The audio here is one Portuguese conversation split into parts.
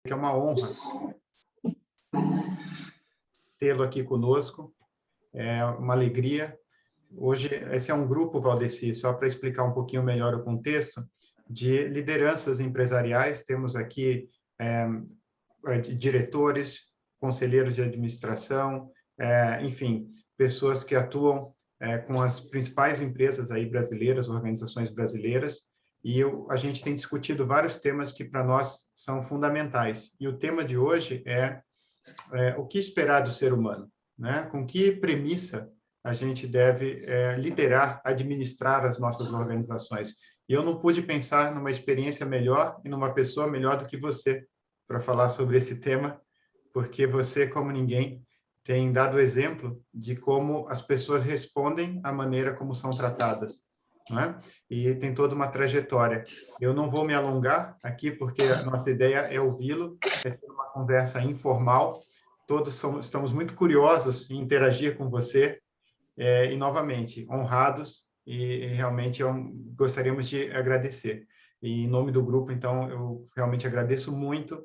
que é uma honra tê-lo aqui conosco, é uma alegria. Hoje, esse é um grupo, Valdeci, só para explicar um pouquinho melhor o contexto, de lideranças empresariais. Temos aqui diretores, conselheiros de administração, enfim, pessoas que atuam com as principais empresas aí brasileiras, organizações brasileiras, e a gente tem discutido vários temas que para nós são fundamentais. E o tema de hoje é o que esperar do ser humano, né? Com que premissa a gente deve liderar, administrar as nossas organizações. E eu não pude pensar numa experiência melhor e numa pessoa melhor do que você para falar sobre esse tema, porque você, como ninguém, tem dado exemplo de como as pessoas respondem à maneira como são tratadas, não é? E tem toda uma trajetória. Eu não vou me alongar aqui, porque a nossa ideia é ouvi-lo, é ter uma conversa informal. Todos estamos muito curiosos em interagir com você, e, novamente, honrados, e realmente gostaríamos de agradecer. E, em nome do grupo, então, eu realmente agradeço muito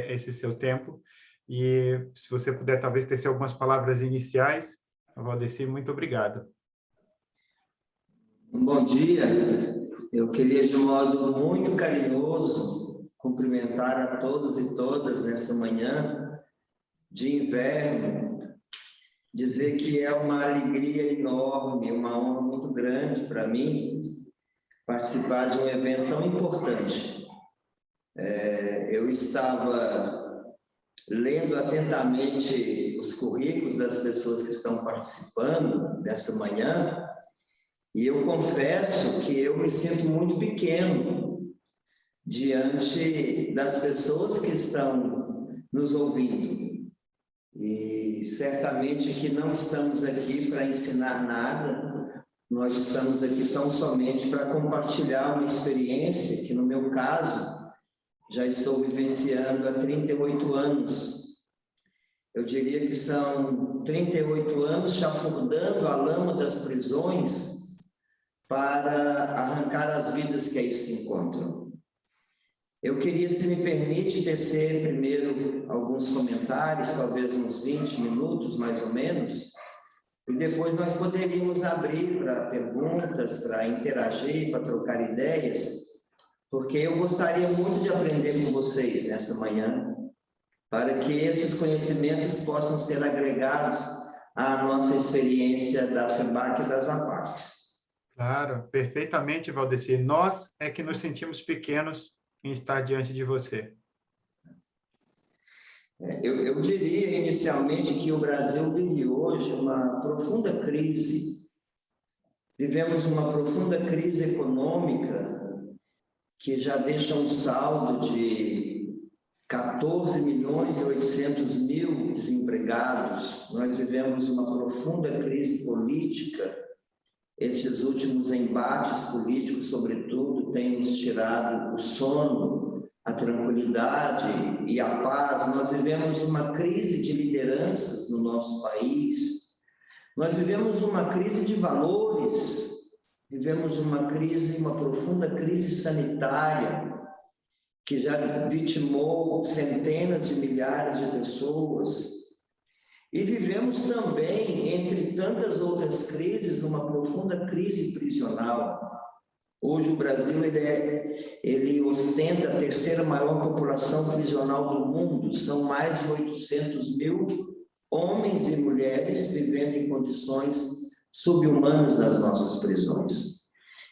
esse seu tempo. E, se você puder, talvez, tecer algumas palavras iniciais, Valdeci, muito obrigado. Bom dia. Eu queria, de um modo muito carinhoso, cumprimentar a todos e todas nessa manhã de inverno, dizer que é uma alegria enorme, uma honra muito grande para mim participar de um evento tão importante. Eu estava lendo atentamente os currículos das pessoas que estão participando dessa manhã e eu confesso que eu me sinto muito pequeno diante das pessoas que estão nos ouvindo. E certamente que não estamos aqui para ensinar nada, nós estamos aqui tão somente para compartilhar uma experiência que, no meu caso, já estou vivenciando há 38 anos. Eu diria que são 38 anos chafurdando a lama das prisões para arrancar as vidas que aí se encontram. Eu queria, se me permite, tecer primeiro alguns comentários, talvez uns 20 minutos, mais ou menos, e depois nós poderíamos abrir para perguntas, para interagir, para trocar ideias, porque eu gostaria muito de aprender com vocês nessa manhã, para que esses conhecimentos possam ser agregados à nossa experiência da FEBAC e das APACs. Claro, perfeitamente, Valdeci. Nós é que nos sentimos pequenos em estar diante de você. Eu diria inicialmente que o Brasil vive hoje uma profunda crise. Vivemos uma profunda crise econômica que já deixa um saldo de 14 milhões e 800 mil desempregados. Nós vivemos uma profunda crise política. Esses últimos embates políticos, sobretudo, têm nos tirado o sono, a tranquilidade e a paz. Nós vivemos uma crise de lideranças no nosso país. Nós vivemos uma crise de valores. Vivemos uma profunda crise sanitária, que já vitimou centenas de milhares de pessoas. E vivemos também, entre tantas outras crises, uma profunda crise prisional. Hoje o Brasil ele ostenta a terceira maior população prisional do mundo. São mais de 800 mil homens e mulheres vivendo em condições subhumanas nas nossas prisões.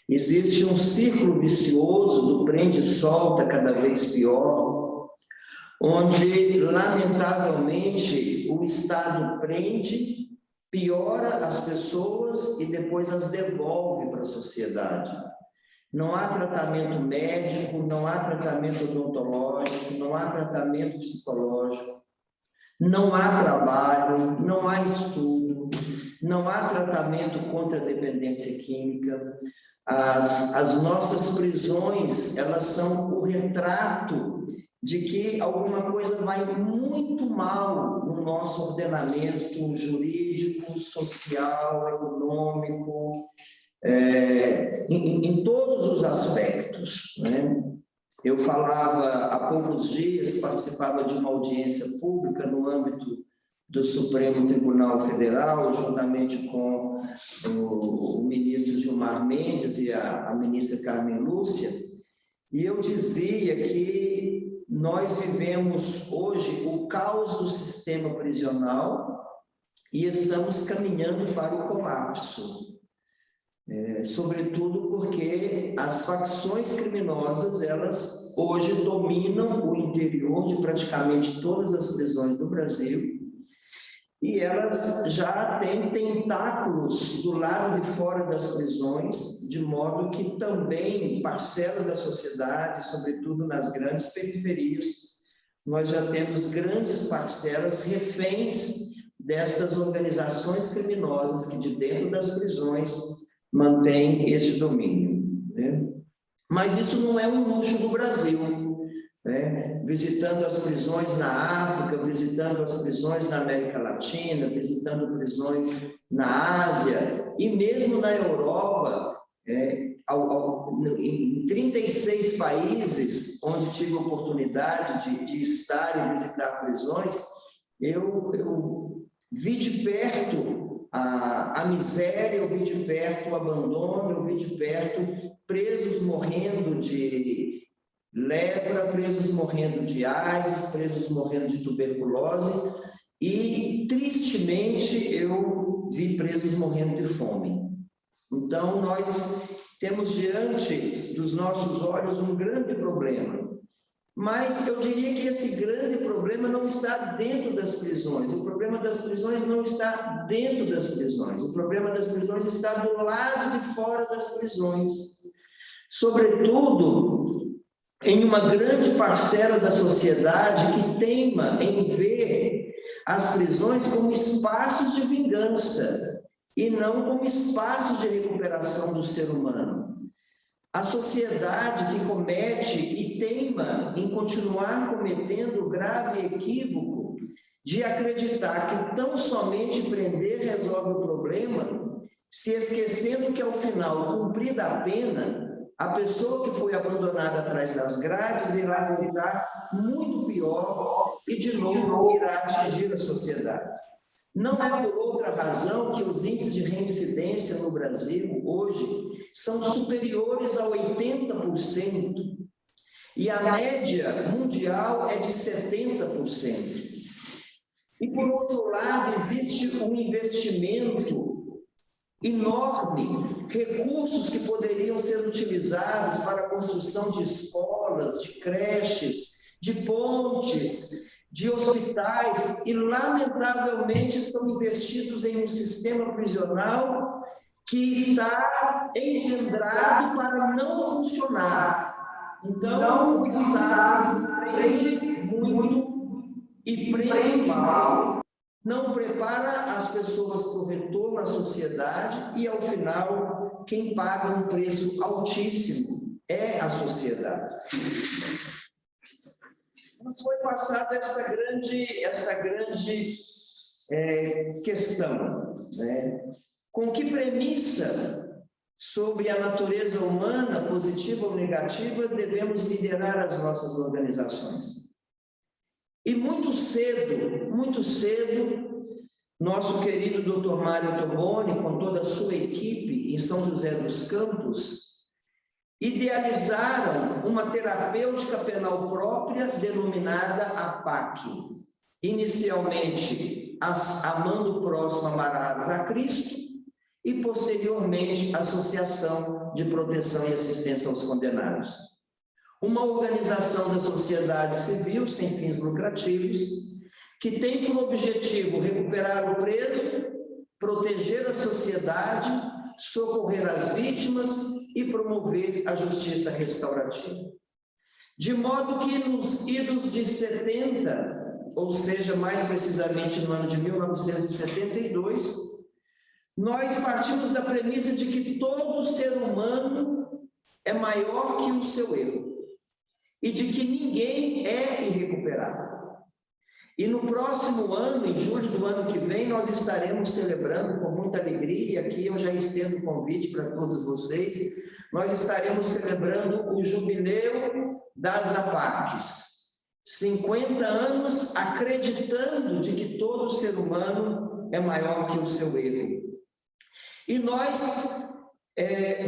Existe um ciclo vicioso do prende e solta cada vez pior, onde, lamentavelmente, o Estado prende, piora as pessoas e depois as devolve para a sociedade. Não há tratamento médico, não há tratamento odontológico, não há tratamento psicológico, não há trabalho, não há estudo, não há tratamento contra a dependência química. As nossas prisões, elas são o retrato de que alguma coisa vai muito mal no nosso ordenamento jurídico, social, econômico, em todos os aspectos, né? Eu falava há poucos dias, participava de uma audiência pública no âmbito do Supremo Tribunal Federal, juntamente com o ministro Gilmar Mendes e a ministra Carmen Lúcia, e eu dizia que nós vivemos hoje o caos do sistema prisional e estamos caminhando para o colapso. Sobretudo porque as facções criminosas, elas hoje dominam o interior de praticamente todas as prisões do Brasil e elas já têm tentáculos do lado de fora das prisões, de modo que também parcela da sociedade, sobretudo nas grandes periferias, nós já temos grandes parcelas reféns destas organizações criminosas que de dentro das prisões mantém esse domínio, né? Mas isso não é um luxo do Brasil, né? Visitando as prisões na África, visitando as prisões na América Latina, visitando prisões na Ásia e mesmo na Europa, em 36 países onde tive a oportunidade de estar e visitar prisões, eu vi de perto a miséria, eu vi de perto o abandono, eu vi de perto presos morrendo de lepra, presos morrendo de AIDS, presos morrendo de tuberculose e, tristemente, eu vi presos morrendo de fome. Então, nós temos diante dos nossos olhos um grande problema. Mas eu diria que esse grande problema não está dentro das prisões. O problema das prisões não está dentro das prisões. O problema das prisões está do lado de fora das prisões. Sobretudo, em uma grande parcela da sociedade que teima em ver as prisões como espaços de vingança e não como espaços de recuperação do ser humano. A sociedade que comete e teima em continuar cometendo o grave equívoco de acreditar que tão somente prender resolve o problema, se esquecendo que, ao final, cumprida a pena, a pessoa que foi abandonada atrás das grades irá visitar muito pior e, de novo, irá atingir a sociedade. Não é por outra razão que os índices de reincidência no Brasil, hoje, são superiores a 80%, e a média mundial é de 70%. E, por outro lado, existe um investimento enorme, recursos que poderiam ser utilizados para a construção de escolas, de creches, de pontes, de hospitais, e, lamentavelmente, são investidos em um sistema prisional que está engendrado para não funcionar. Então, o Estado prende muito e prende mal, não prepara as pessoas para o retorno à sociedade e, ao final, quem paga um preço altíssimo é a sociedade. Nos foi passada essa grande questão, né? Com que premissa sobre a natureza humana, positiva ou negativa, devemos liderar as nossas organizações? E muito cedo, nosso querido Dr. Mário Toboni, com toda a sua equipe em São José dos Campos, idealizaram uma terapêutica penal própria denominada APAC. Inicialmente, Amando o Próximo Amarás a Cristo, e, posteriormente, a Associação de Proteção e Assistência aos Condenados. Uma organização da sociedade civil sem fins lucrativos, que tem por objetivo recuperar o preso, proteger a sociedade, socorrer as vítimas e promover a justiça restaurativa. De modo que nos idos de 70, ou seja, mais precisamente no ano de 1972, nós partimos da premissa de que todo ser humano é maior que o seu erro e de que ninguém é irrecuperável. E no próximo ano, em julho do ano que vem, nós estaremos celebrando com muita alegria, e aqui eu já estendo o convite para todos vocês, nós estaremos celebrando o jubileu das APACs. 50 anos acreditando de que todo ser humano é maior que o seu erro. E nós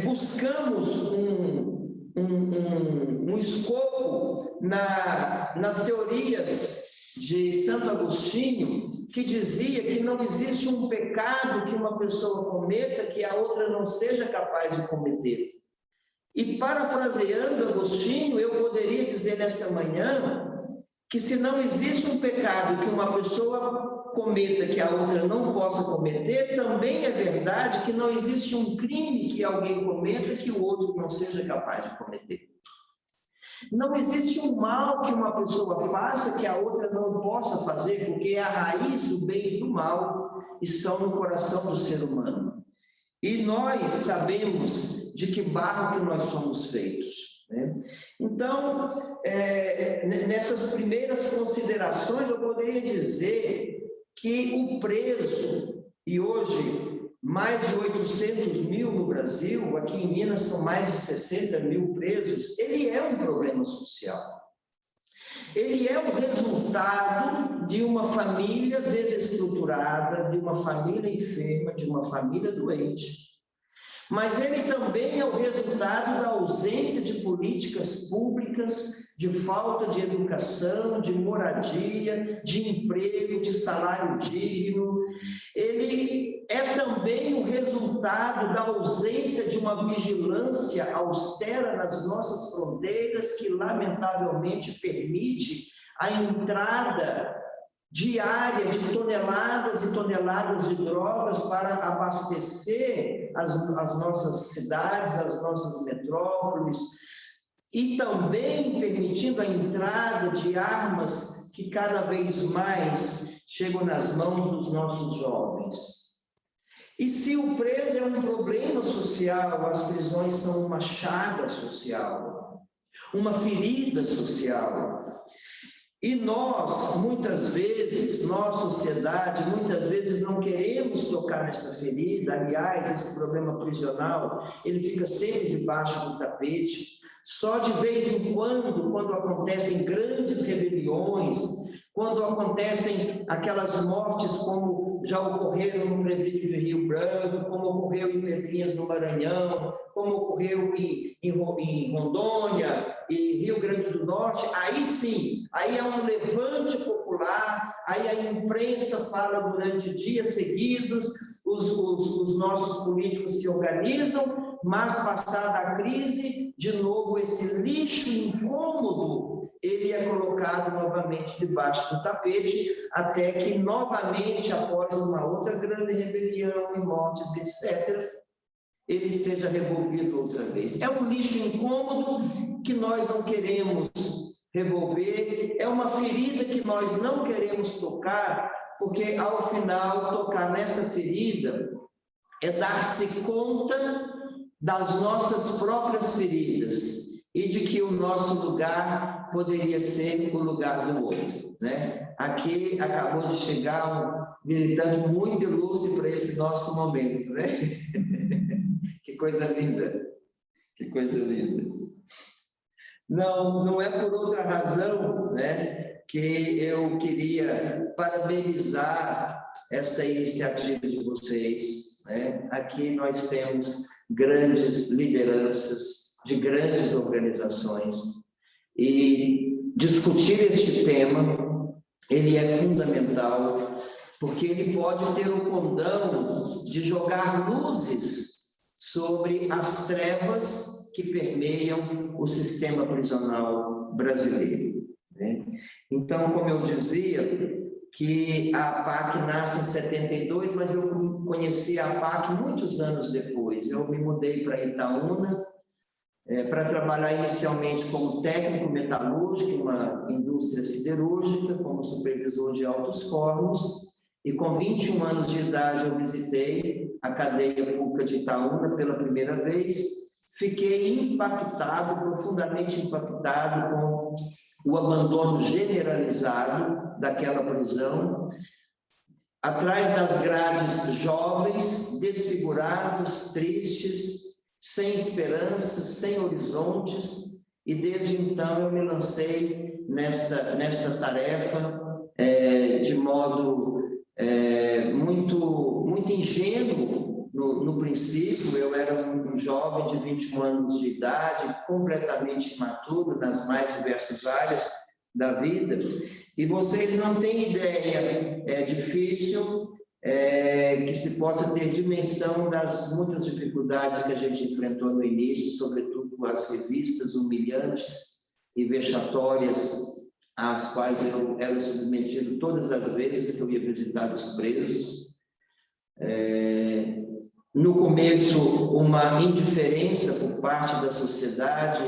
buscamos um escopo nas teorias de Santo Agostinho, que dizia que não existe um pecado que uma pessoa cometa que a outra não seja capaz de cometer. E parafraseando Agostinho, eu poderia dizer nesta manhã que se não existe um pecado que uma pessoa cometa que a outra não possa cometer, também é verdade que não existe um crime que alguém cometa que o outro não seja capaz de cometer. Não existe um mal que uma pessoa faça que a outra não possa fazer, porque a raiz do bem e do mal estão no coração do ser humano. E nós sabemos de que barro que nós somos feitos, né? Então, nessas primeiras considerações, eu poderia dizer que o preso, e hoje mais de 800 mil no Brasil, aqui em Minas são mais de 60 mil presos, ele é um problema social. Ele é o resultado de uma família desestruturada, de uma família enferma, de uma família doente. Mas ele também é o resultado da ausência de políticas públicas, de falta de educação, de moradia, de emprego, de salário digno. Ele é também o resultado da ausência de uma vigilância austera nas nossas fronteiras, que lamentavelmente permite a entrada diária de toneladas e toneladas de drogas para abastecer as nossas cidades, as nossas metrópoles, e também permitindo a entrada de armas que cada vez mais chegam nas mãos dos nossos jovens. E se o preso é um problema social, as prisões são uma chaga social, uma ferida social. E nós, muitas vezes, nós, sociedade, muitas vezes não queremos tocar nessa ferida. Aliás, esse problema prisional, ele fica sempre debaixo do tapete. Só de vez em quando acontecem grandes rebeliões, quando acontecem aquelas mortes como já ocorreram no presídio de Rio Branco, como ocorreu em Pedrinhas, no Maranhão, como ocorreu em Rondônia e Rio Grande do Norte, aí sim, aí é um levante popular, aí a imprensa fala durante dias seguidos, os nossos políticos se organizam, mas passada a crise, de novo esse lixo incômodo, ele é colocado novamente debaixo do tapete, até que novamente, após uma outra grande rebelião e mortes, etc., ele seja revolvido outra vez. É um lixo incômodo que nós não queremos revolver, é uma ferida que nós não queremos tocar, porque ao final tocar nessa ferida é dar-se conta das nossas próprias feridas e de que o nosso lugar poderia ser o lugar do outro, né? Aqui acabou de chegar um militante muito ilustre para esse nosso momento, né? Que coisa linda, que coisa linda. Não é por outra razão, né, que eu queria parabenizar essa iniciativa de vocês, né? Aqui nós temos grandes lideranças de grandes organizações e discutir este tema, ele é fundamental, porque ele pode ter o condão de jogar luzes sobre as trevas que permeiam o sistema prisional brasileiro, né? Então, como eu dizia, que a APAC nasce em 72, mas eu conheci a APAC muitos anos depois. Eu me mudei para Itaúna, para trabalhar inicialmente como técnico metalúrgico em uma indústria siderúrgica, como supervisor de altos fornos, e com 21 anos de idade eu visitei a cadeia pública de Itaúna pela primeira vez. Fiquei impactado, profundamente impactado com o abandono generalizado daquela prisão. Atrás das grades, jovens, desfigurados, tristes, sem esperança, sem horizontes, e desde então eu me lancei nesta tarefa de modo muito ingênuo no princípio. Eu era um jovem de 21 anos de idade, completamente imaturo nas mais diversas áreas da vida, e vocês não têm ideia, é difícil que se possa ter dimensão das muitas dificuldades que a gente enfrentou no início, sobretudo as revistas humilhantes e vexatórias às quais eu era submetido todas as vezes que eu ia visitar os presos. No começo, uma indiferença por parte da sociedade,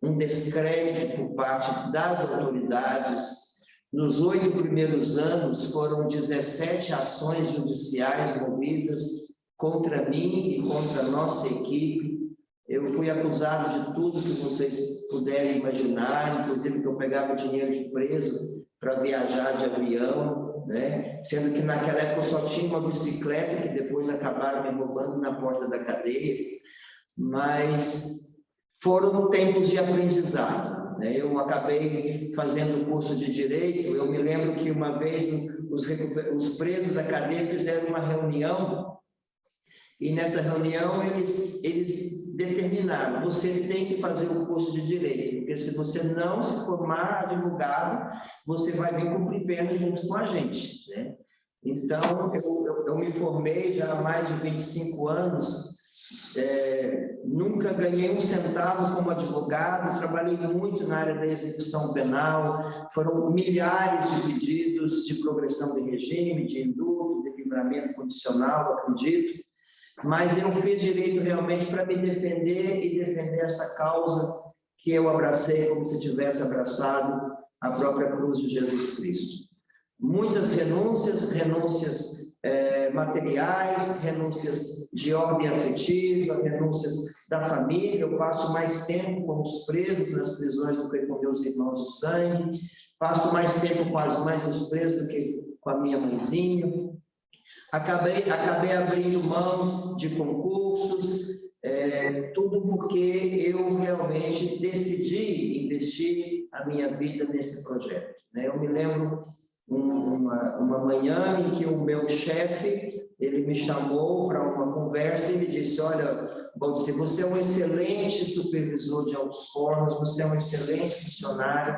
um descrédito por parte das autoridades. Nos 8 primeiros anos, foram 17 ações judiciais movidas contra mim e contra a nossa equipe. Eu fui acusado de tudo que vocês puderem imaginar, inclusive que eu pegava dinheiro de preso para viajar de avião, né? Sendo que naquela época eu só tinha uma bicicleta, que depois acabaram me roubando na porta da cadeia. Mas foram tempos de aprendizado, né? Eu acabei fazendo o curso de Direito. Eu me lembro que uma vez os presos da cadeia fizeram uma reunião, e nessa reunião eles determinaram: você tem que fazer o curso de Direito, porque se você não se formar advogado, você vai vir cumprir pena junto com a gente, né? Então, eu me formei já há mais de 25 anos, nunca ganhei um centavo como advogado, trabalhei muito na área da execução penal, foram milhares de pedidos de progressão de regime, de indulto, de livramento condicional, acredito, mas eu fiz direito realmente para me defender e defender essa causa que eu abracei como se tivesse abraçado a própria cruz de Jesus Cristo. Muitas renúncias materiais, renúncias de ordem afetiva, renúncias da família. Eu passo mais tempo com os presos nas prisões do que com meus irmãos de sangue, passo mais tempo com as mães dos presos do que com a minha mãezinha. Acabei abrindo mão de concursos, tudo porque eu realmente decidi investir a minha vida nesse projeto, né? Eu me lembro uma manhã em que o meu chefe, ele me chamou para uma conversa e me disse: olha, Valdir, você é um excelente supervisor de altos fornos, você é um excelente funcionário,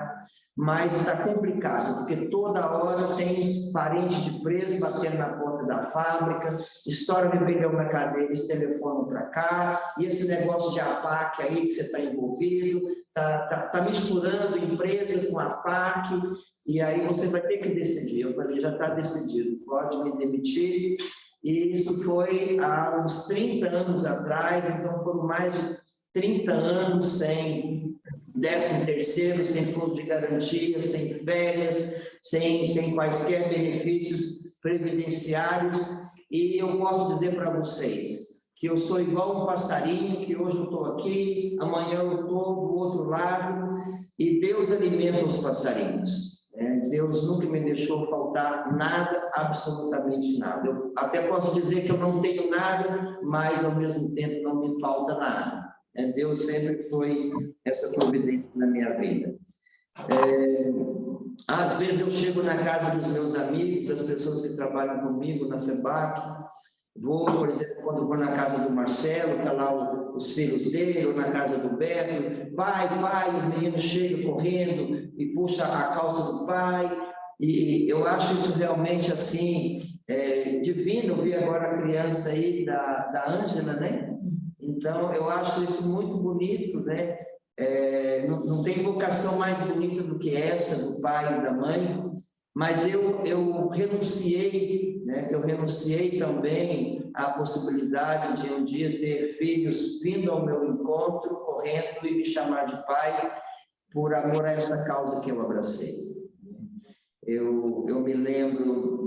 mas está complicado, porque toda hora tem parente de preso batendo na porta da fábrica, estoura rebelião na cadeia, eles telefonam para cá, e esse negócio de APAC aí que você está envolvido, tá misturando empresa com APAC, e aí você vai ter que decidir. Eu falei: já está decidido, pode me demitir. E isso foi há uns 30 anos atrás, então foram mais de 30 anos sem 13º, sem fundo de garantia, sem férias, sem quaisquer benefícios previdenciários. E eu posso dizer para vocês que eu sou igual um passarinho, que hoje eu estou aqui, amanhã eu estou do outro lado, e Deus alimenta os passarinhos. Deus nunca me deixou faltar nada, absolutamente nada. Eu até posso dizer que eu não tenho nada, mas ao mesmo tempo não me falta nada. Deus sempre foi essa providência na minha vida. Às vezes eu chego na casa dos meus amigos, das pessoas que trabalham comigo na FEBAC, vou, por exemplo, quando vou na casa do Marcelo, está lá os filhos dele, ou na casa do Beto: pai, o menino chega correndo e puxa a calça do pai. E eu acho isso realmente assim, divino. Eu vi agora a criança aí da Ângela, né? Então, eu acho isso muito bonito, né? Não tem vocação mais bonita do que essa, do pai e da mãe, mas eu renunciei, né? Eu renunciei também à possibilidade de um dia ter filhos vindo ao meu encontro, correndo e me chamar de pai, por amor a essa causa que eu abracei. Eu me lembro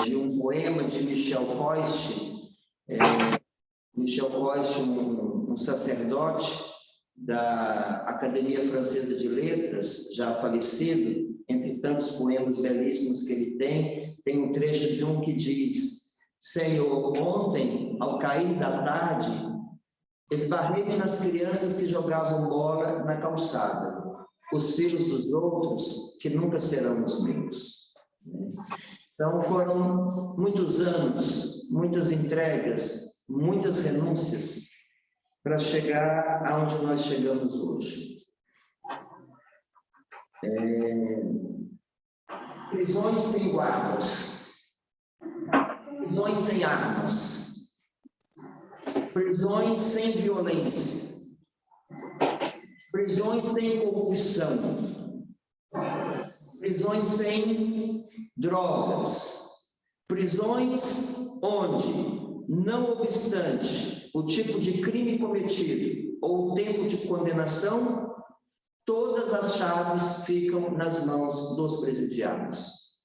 de um poema de Michel Coist. Michel Coist, um sacerdote da Academia Francesa de Letras, já falecido, entre tantos poemas belíssimos que ele tem um trecho de um que diz: Senhor, ontem, ao cair da tarde, Esbarrei nas crianças que jogavam bola na calçada, os filhos dos outros que nunca serão os meus. Então, foram muitos anos, muitas entregas, muitas renúncias para chegar aonde nós chegamos hoje. Prisões sem guardas, prisões sem armas, prisões sem violência, prisões sem corrupção, prisões sem drogas, prisões onde, não obstante o tipo de crime cometido ou o tempo de condenação, todas as chaves ficam nas mãos dos presidiários.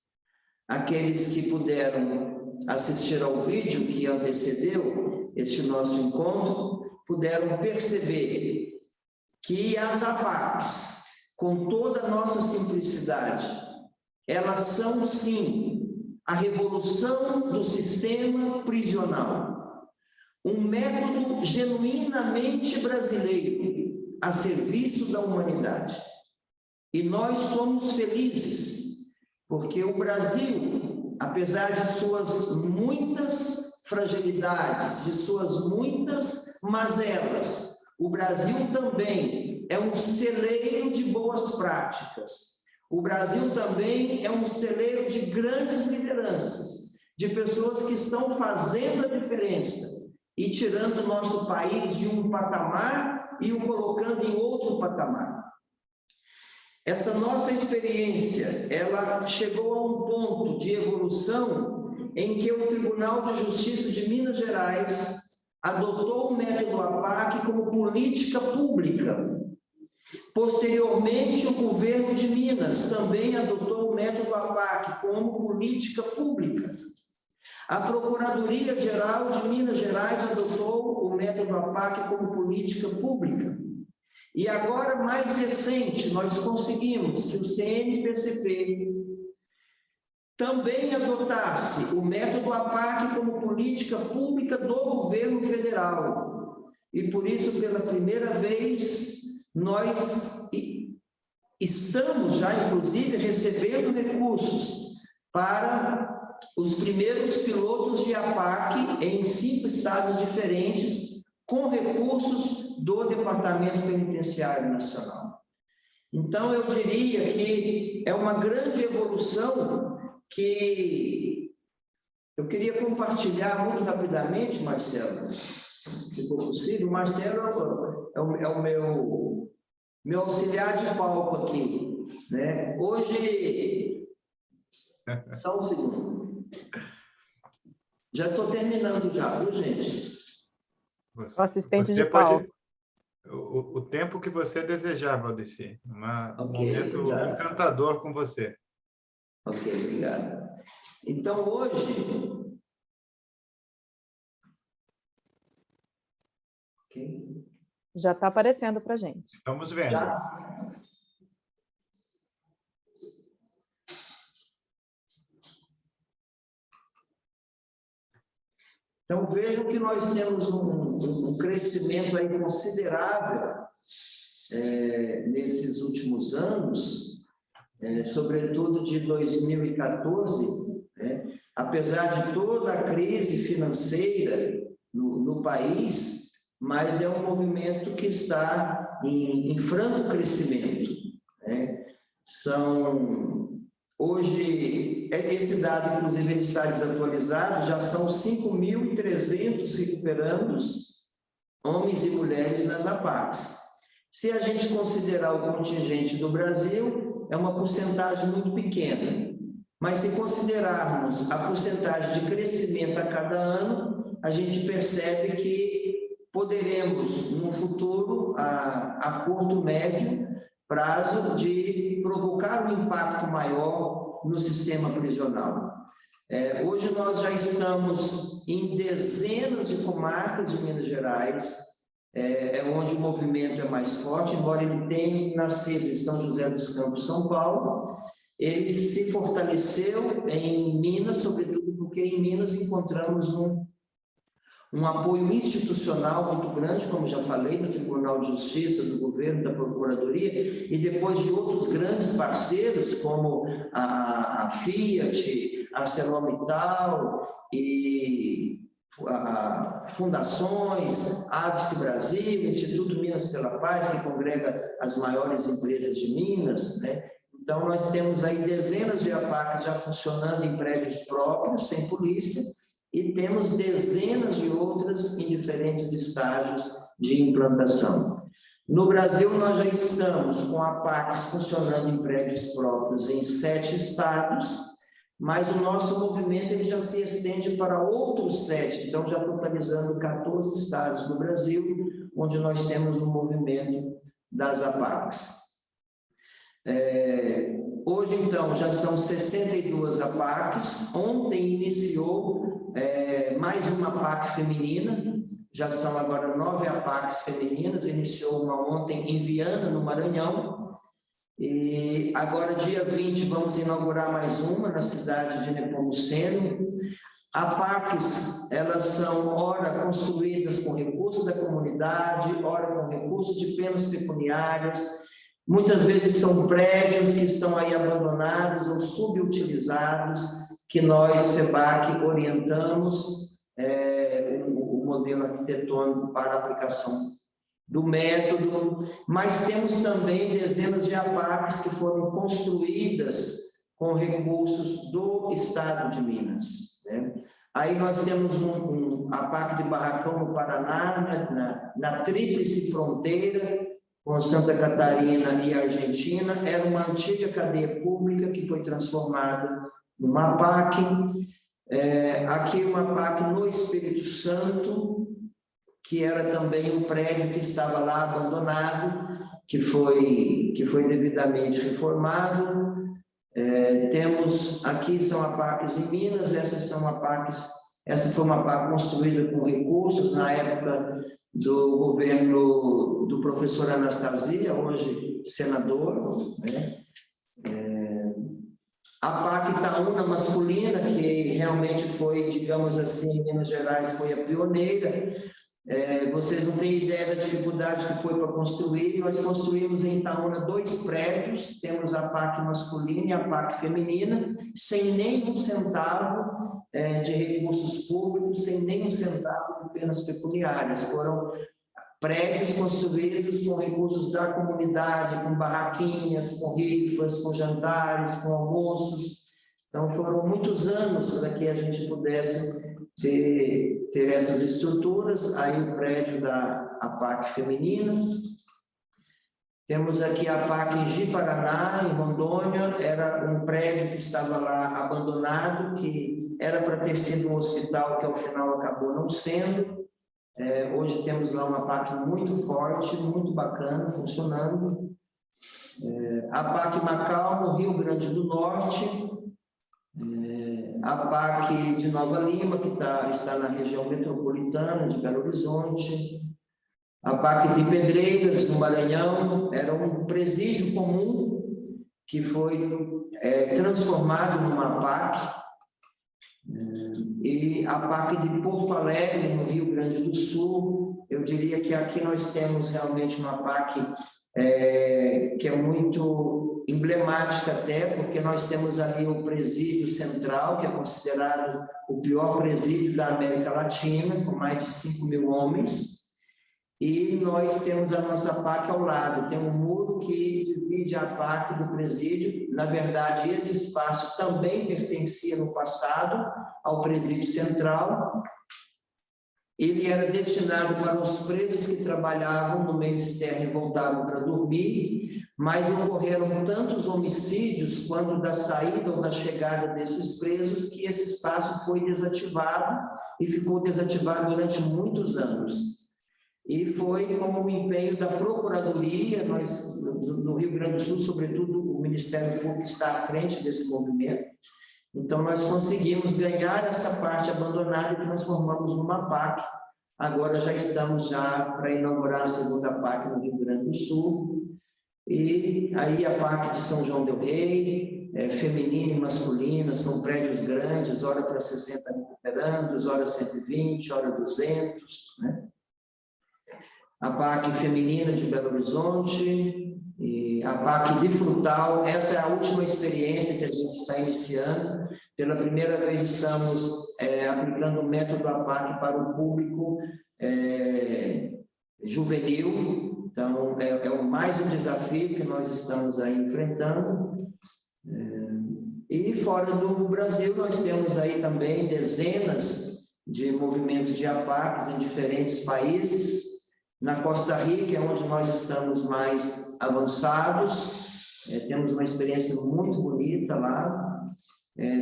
Aqueles que puderam assistir ao vídeo que antecedeu este nosso encontro, puderam perceber que as APACs, com toda a nossa simplicidade, elas são, sim, a revolução do sistema prisional. Um método genuinamente brasileiro a serviço da humanidade. E nós somos felizes, porque o Brasil, apesar de suas muitas fragilidades, de suas muitas mazelas, o Brasil também é um celeiro de boas práticas. O Brasil também é um celeiro de grandes lideranças, de pessoas que estão fazendo a diferença e tirando o nosso país de um patamar e o colocando em outro patamar. Essa nossa experiência, ela chegou a um ponto de evolução em que o Tribunal de Justiça de Minas Gerais adotou o método APAC como política pública. Posteriormente, o governo de Minas também adotou o método APAC como política pública. A Procuradoria-Geral de Minas Gerais adotou o método APAC como política pública. E agora, mais recente, nós conseguimos que o CNPCP também adotasse o método APAC como política pública do governo federal. E por isso, pela primeira vez, nós estamos já, inclusive, recebendo recursos para os primeiros pilotos de APAC em 5 estados diferentes, com recursos do Departamento Penitenciário Nacional. Então, eu diria que é uma grande evolução que eu queria compartilhar muito rapidamente, Marcelo, se for possível. O Marcelo é o meu auxiliar de palco aqui, né? Hoje, só um segundo. Já estou terminando já, viu, gente? O assistente de palco. O tempo que você desejar, Valdeci. Um momento obrigado. encantador com você. Ok, obrigado. Então, hoje... Okay. Já está aparecendo para a gente. Estamos vendo. Já? Então, vejam que nós temos um crescimento aí considerável nesses últimos anos, sobretudo de 2014, apesar de toda a crise financeira no país, mas é um movimento que está em franco crescimento. Hoje, esse dado, inclusive, ele está desatualizado, já são 5.300 recuperandos, homens e mulheres nas APACs. Se a gente considerar o contingente do Brasil, é uma porcentagem muito pequena, mas se considerarmos a porcentagem de crescimento a cada ano, a gente percebe que poderemos, no futuro, a curto, médio prazo, de provocar um impacto maior no sistema prisional. Hoje nós já estamos em dezenas de comarcas de Minas Gerais, onde o movimento é mais forte, embora ele tenha nascido em São José dos Campos, São Paulo, ele se fortaleceu em Minas, sobretudo porque em Minas encontramos um apoio institucional muito grande, como já falei, do Tribunal de Justiça, do governo, da Procuradoria, e depois de outros grandes parceiros, como a Fiat, a ArcelorMittal e fundações, ABC Brasil, Instituto Minas pela Paz, que congrega as maiores empresas de Minas, né? Então, nós temos aí dezenas de APACs já funcionando em prédios próprios, sem polícia, e temos dezenas de outras em diferentes estágios de implantação. No Brasil, nós já estamos com APACs funcionando em prédios próprios em 7 estados, mas o nosso movimento ele já se estende para outros 7, então já totalizando 14 estados no Brasil, onde nós temos o movimento das APACs. Hoje, então, já são 62 APACs. Ontem iniciou mais uma APAC feminina, já são agora 9 APACs femininas, iniciou uma ontem em Viana, no Maranhão, e agora, dia 20, vamos inaugurar mais uma na cidade de Nepomuceno. APACs, elas são, ora, construídas com recursos da comunidade, ora, com recursos de penas pecuniárias. Muitas vezes são prédios que estão aí abandonados ou subutilizados, que nós, FEBAC, orientamos o modelo arquitetônico para a aplicação do método, mas temos também dezenas de APACs que foram construídas com recursos do Estado de Minas, né? Aí nós temos um APAC de Barracão, no Paraná, na tríplice fronteira, com Santa Catarina e Argentina. Era uma antiga cadeia pública que foi transformada numa APAC. Aqui uma APAC no Espírito Santo, que era também um prédio que estava lá abandonado, que foi devidamente reformado. Temos aqui, são APACs em Minas, essa foi uma APAC construída com recursos na época do governo do professor Anastasia, hoje senador, né? A APAC Itaúna masculina, que realmente foi, digamos assim, em Minas Gerais, foi a pioneira. Vocês não têm ideia da dificuldade que foi para construir. Nós construímos em Itaúna 2 prédios, temos a APAC masculina e a APAC feminina, sem nenhum centavo de recursos públicos, sem nenhum centavo de penas pecuniárias. Foram prédios construídos com recursos da comunidade, com barraquinhas, com rifas, com jantares, com almoços. Então, foram muitos anos para que a gente pudesse ter essas estruturas. Aí o prédio da APAC feminina. Temos aqui a APAC em Ji-Paraná, em Rondônia. Era um prédio que estava lá abandonado, que era para ter sido um hospital, que ao final acabou não sendo. Hoje temos lá uma APAC muito forte, muito bacana, funcionando. A APAC Macau, no Rio Grande do Norte. A APAC de Nova Lima, que está na região metropolitana de Belo Horizonte. A APAC de Pedreiras, no Maranhão, era um presídio comum que foi transformado numa APAC. E a APAC de Porto Alegre, no Rio Grande do Sul. Eu diria que aqui nós temos realmente uma APAC que é muito emblemática até, porque nós temos ali o presídio central, que é considerado o pior presídio da América Latina, com mais de 5.000 homens, e nós temos a nossa APAC ao lado. Tem um muro que divide a APAC do presídio. Na verdade, esse espaço também pertencia no passado ao presídio central. Ele era destinado para os presos que trabalhavam no meio externo e voltavam para dormir, mas ocorreram tantos homicídios quando da saída ou da chegada desses presos que esse espaço foi desativado e ficou desativado durante muitos anos. E foi como um empenho da Procuradoria, nós, no Rio Grande do Sul, sobretudo o Ministério Público está à frente desse movimento. Então, nós conseguimos ganhar essa parte abandonada e transformamos numa APAC. Agora já estamos para inaugurar a segunda APAC no Rio Grande do Sul. E aí a APAC de São João del Rei, feminina e masculina, são prédios grandes, ora para 60.000 recuperando, hora 120, hora 200, né? A PAC feminina de Belo Horizonte, e a PAC de Frutal. Essa é a última experiência que a gente está iniciando. Pela primeira vez estamos aplicando o método APAC para o público juvenil. Então, mais um desafio que nós estamos aí enfrentando. E fora do Brasil, nós temos aí também dezenas de movimentos de APACs em diferentes países. Na Costa Rica, é onde nós estamos mais avançados, temos uma experiência muito bonita lá.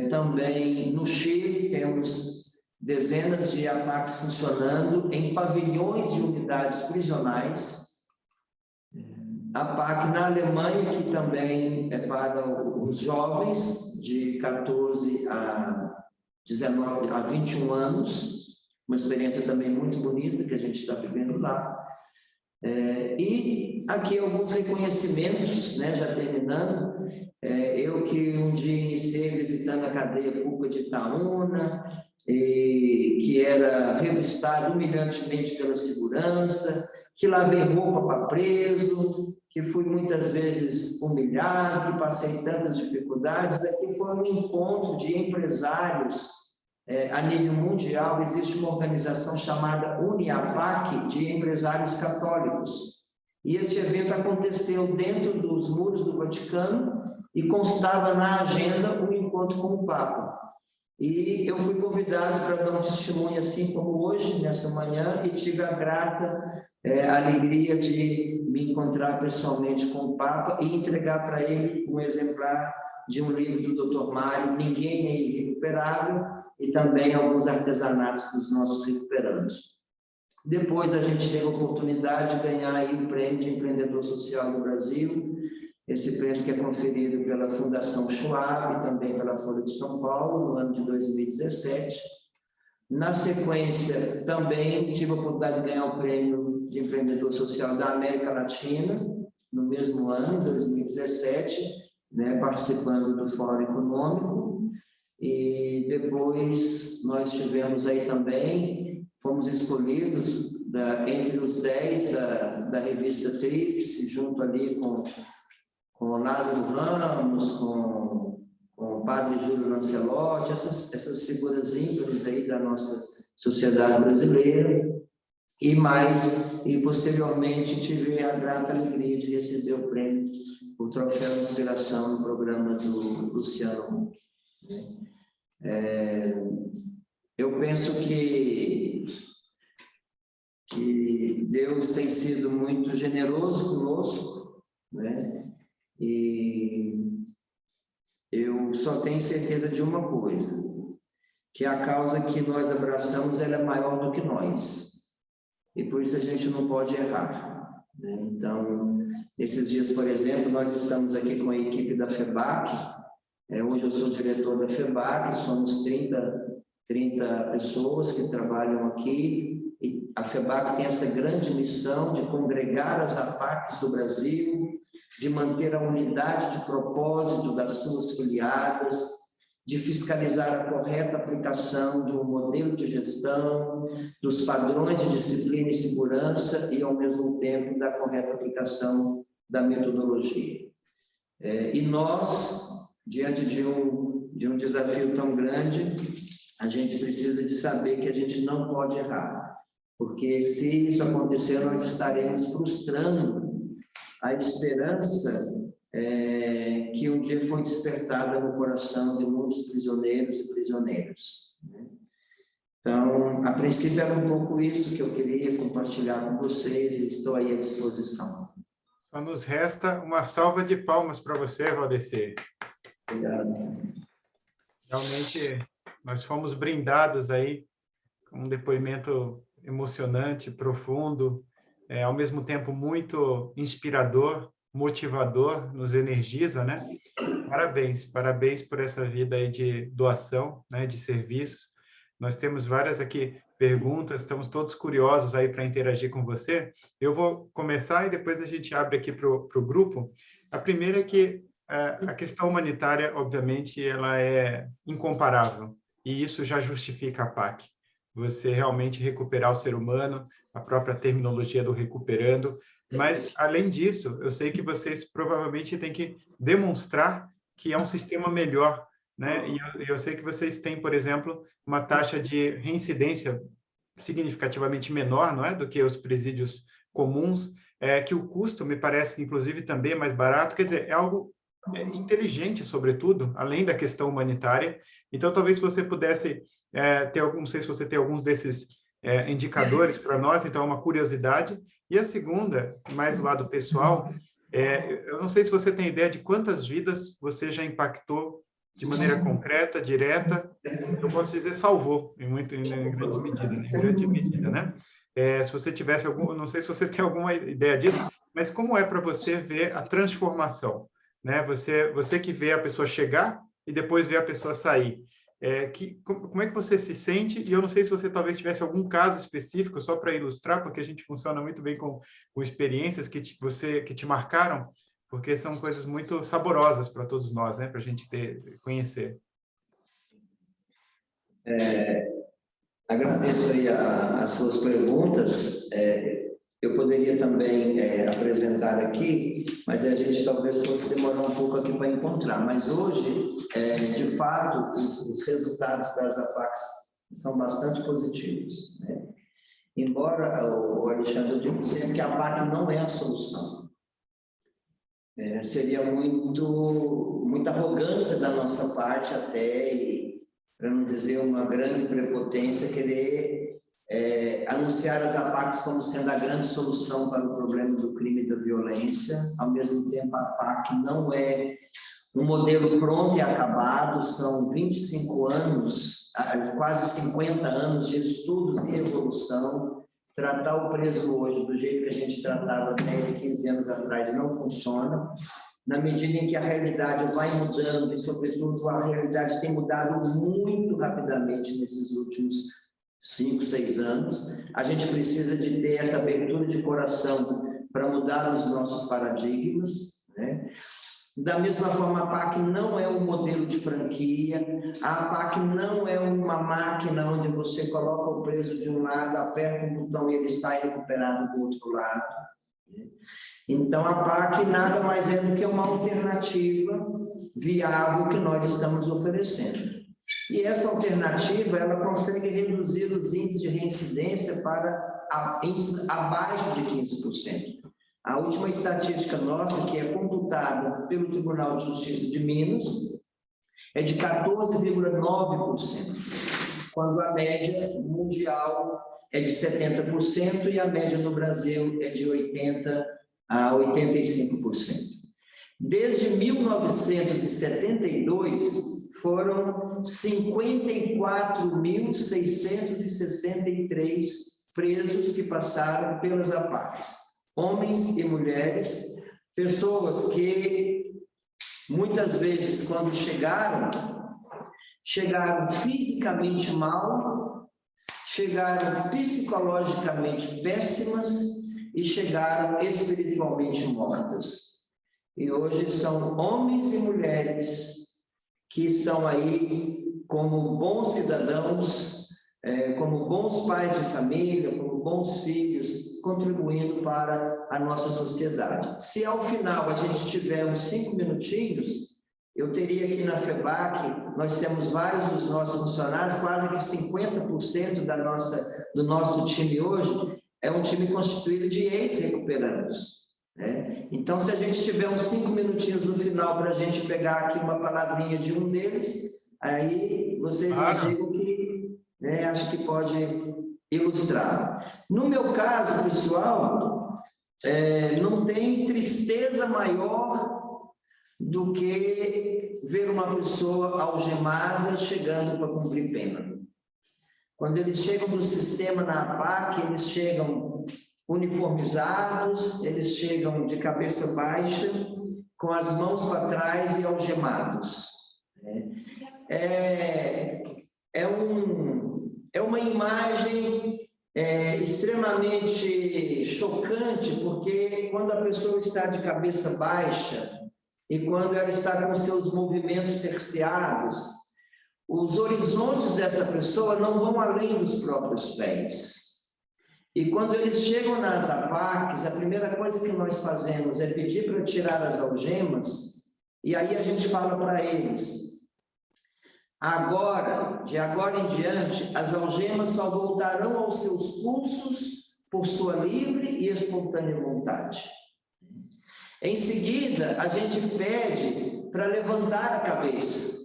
Também no Chile, temos dezenas de APACs funcionando em pavilhões de unidades prisionais. A PAC na Alemanha, que também é para os jovens de 14 a 21 anos, uma experiência também muito bonita que a gente está vivendo lá. E aqui alguns reconhecimentos, né, já terminando. Eu que um dia iniciei visitando a cadeia pública de Itaúna, que era revistado humilhantemente pela segurança, que lavei roupa para preso, que fui muitas vezes humilhado, que passei tantas dificuldades. Aqui foi um encontro de empresários a nível mundial. Existe uma organização chamada UniAPAC, de empresários católicos. E esse evento aconteceu dentro dos muros do Vaticano e constava na agenda um encontro com o Papa. E eu fui convidado para dar um testemunho, assim como hoje, nessa manhã, e tive a grata alegria de me encontrar pessoalmente com o Papa e entregar para ele um exemplar de um livro do Dr. Mário, Ninguém é Irrecuperável, e também alguns artesanatos dos nossos recuperandos. Depois a gente teve a oportunidade de ganhar aí o Prêmio de Empreendedor Social do Brasil, esse prêmio que é conferido pela Fundação Schwab e também pela Folha de São Paulo, no ano de 2017. Na sequência, também tive a oportunidade de ganhar o Prêmio de Empreendedor Social da América Latina, no mesmo ano, em 2017, né, participando do Fórum Econômico. E depois nós tivemos aí também, fomos escolhidos entre os 10 da revista Tríplice, junto ali com o Lázaro Ramos, com o Padre Júlio Lancelotti, essas figuras ímpares aí da nossa sociedade brasileira. E posteriormente tive a grata alegria de receber o prêmio, o Troféu de Inspiração no programa do Luciano Huck. Eu penso que Deus tem sido muito generoso conosco, né? E eu só tenho certeza de uma coisa, que a causa que nós abraçamos ela é maior do que nós, e por isso a gente não pode errar, né? Então, esses dias, por exemplo, nós estamos aqui com a equipe da FEBAC. Hoje eu sou diretor da FEBAC, somos 30 pessoas que trabalham aqui, e a FEBAC tem essa grande missão de congregar as APACs do Brasil, de manter a unidade de propósito das suas filiadas, de fiscalizar a correta aplicação de um modelo de gestão, dos padrões de disciplina e segurança e, ao mesmo tempo, da correta aplicação da metodologia. E nós, diante de um desafio tão grande, a gente precisa de saber que a gente não pode errar, porque se isso acontecer, nós estaremos frustrando a esperança que um dia foi despertada no coração de muitos prisioneiros e prisioneiras. Então, a princípio era um pouco isso que eu queria compartilhar com vocês e estou aí à disposição. Só nos resta uma salva de palmas para você, Valdecir. Obrigado. Realmente, nós fomos brindados aí com um depoimento emocionante, profundo, ao mesmo tempo muito inspirador, motivador, nos energiza, né? Parabéns por essa vida aí de doação, né, de serviços. Nós temos várias aqui perguntas, estamos todos curiosos aí para interagir com você. Eu vou começar e depois a gente abre aqui para o grupo. A primeira é que a questão humanitária, obviamente, ela é incomparável. e isso já justifica a PAC. Você realmente recuperar o ser humano, a própria terminologia do recuperando, mas, além disso, eu sei que vocês provavelmente têm que demonstrar que é um sistema melhor, né? E eu sei que vocês têm, por exemplo, uma taxa de reincidência significativamente menor, não é, do que os presídios comuns, que o custo, me parece que, inclusive, também é mais barato. Quer dizer, é algo inteligente, sobretudo, além da questão humanitária. Então, talvez você pudesse ter algum, não sei se você tem alguns desses indicadores para nós, então é uma curiosidade. E a segunda, mais do lado pessoal, eu não sei se você tem ideia de quantas vidas você já impactou de maneira concreta, direta, eu posso dizer salvou, em grande medida, né? Se você tivesse algum, não sei se você tem alguma ideia disso, mas como é para você ver a transformação, né? Você que vê a pessoa chegar e depois vê a pessoa sair. Como é que você se sente? E eu não sei se você talvez tivesse algum caso específico, só para ilustrar, porque a gente funciona muito bem com experiências que te marcaram, porque são coisas muito saborosas para todos nós, né? Para a gente conhecer. Agradeço aí as suas perguntas. Eu poderia também apresentar aqui, mas a gente talvez fosse demorar um pouco aqui para encontrar. Mas hoje, de fato, os resultados das APACs são bastante positivos, né? Embora o Alexandre diga sempre que a APAC não é a solução. Seria muita arrogância da nossa parte até, para não dizer uma grande prepotência, querer anunciar as APACs como sendo a grande solução para o problema do crime e da violência. Ao mesmo tempo, a APAC não é um modelo pronto e acabado, são 25 anos, quase 50 anos de estudos e evolução. Tratar o preso hoje do jeito que a gente tratava 10, 15 anos atrás não funciona. Na medida em que a realidade vai mudando, e sobretudo a realidade tem mudado muito rapidamente nesses últimos 5, 6 anos, a gente precisa de ter essa abertura de coração para mudar os nossos paradigmas, né? Da mesma forma, a PAC não é um modelo de franquia, a PAC não é uma máquina onde você coloca o preso de um lado, aperta um botão e ele sai recuperado do outro lado. Então, a PAC nada mais é do que uma alternativa viável que nós estamos oferecendo. E essa alternativa, ela consegue reduzir os índices de reincidência para abaixo de 15%. A última estatística nossa, que é computada pelo Tribunal de Justiça de Minas, é de 14,9%, quando a média mundial é de 70% e a média no Brasil é de 80% a 85%. Desde 1972, foram 54.663 presos que passaram pelas APACs. Homens e mulheres, pessoas que muitas vezes, quando chegaram fisicamente mal, chegaram psicologicamente péssimas e chegaram espiritualmente mortas. E hoje são homens e mulheres que estão aí como bons cidadãos, como bons pais de família, como bons filhos, contribuindo para a nossa sociedade. Se ao final a gente tiver uns 5 minutinhos, eu teria aqui na FEBAC, nós temos vários dos nossos funcionários, quase que 50% do nosso time hoje é um time constituído de ex-recuperandos, né? Então, se a gente tiver uns 5 minutinhos no final para a gente pegar aqui uma palavrinha de um deles, aí vocês digam que, né, acho que pode ilustrar. No meu caso, pessoal, não tem tristeza maior do que ver uma pessoa algemada chegando para cumprir pena. Quando eles chegam no sistema na APAC, eles chegam uniformizados, eles chegam de cabeça baixa, com as mãos para trás e algemados. É uma imagem extremamente chocante, porque quando a pessoa está de cabeça baixa e quando ela está com seus movimentos cerceados, os horizontes dessa pessoa não vão além dos próprios pés. E quando eles chegam nas APACs, a primeira coisa que nós fazemos é pedir para tirar as algemas, e aí a gente fala para eles, agora, de agora em diante, as algemas só voltarão aos seus pulsos por sua livre e espontânea vontade. Em seguida, a gente pede para levantar a cabeça.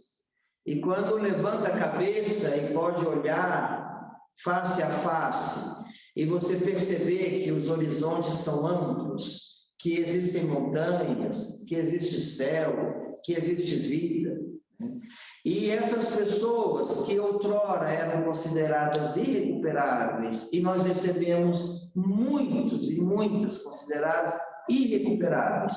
E quando levanta a cabeça e pode olhar face a face, e você perceber que os horizontes são amplos, que existem montanhas, que existe céu, que existe vida. E essas pessoas que outrora eram consideradas irrecuperáveis, e nós recebemos muitos e muitas consideradas irrecuperáveis,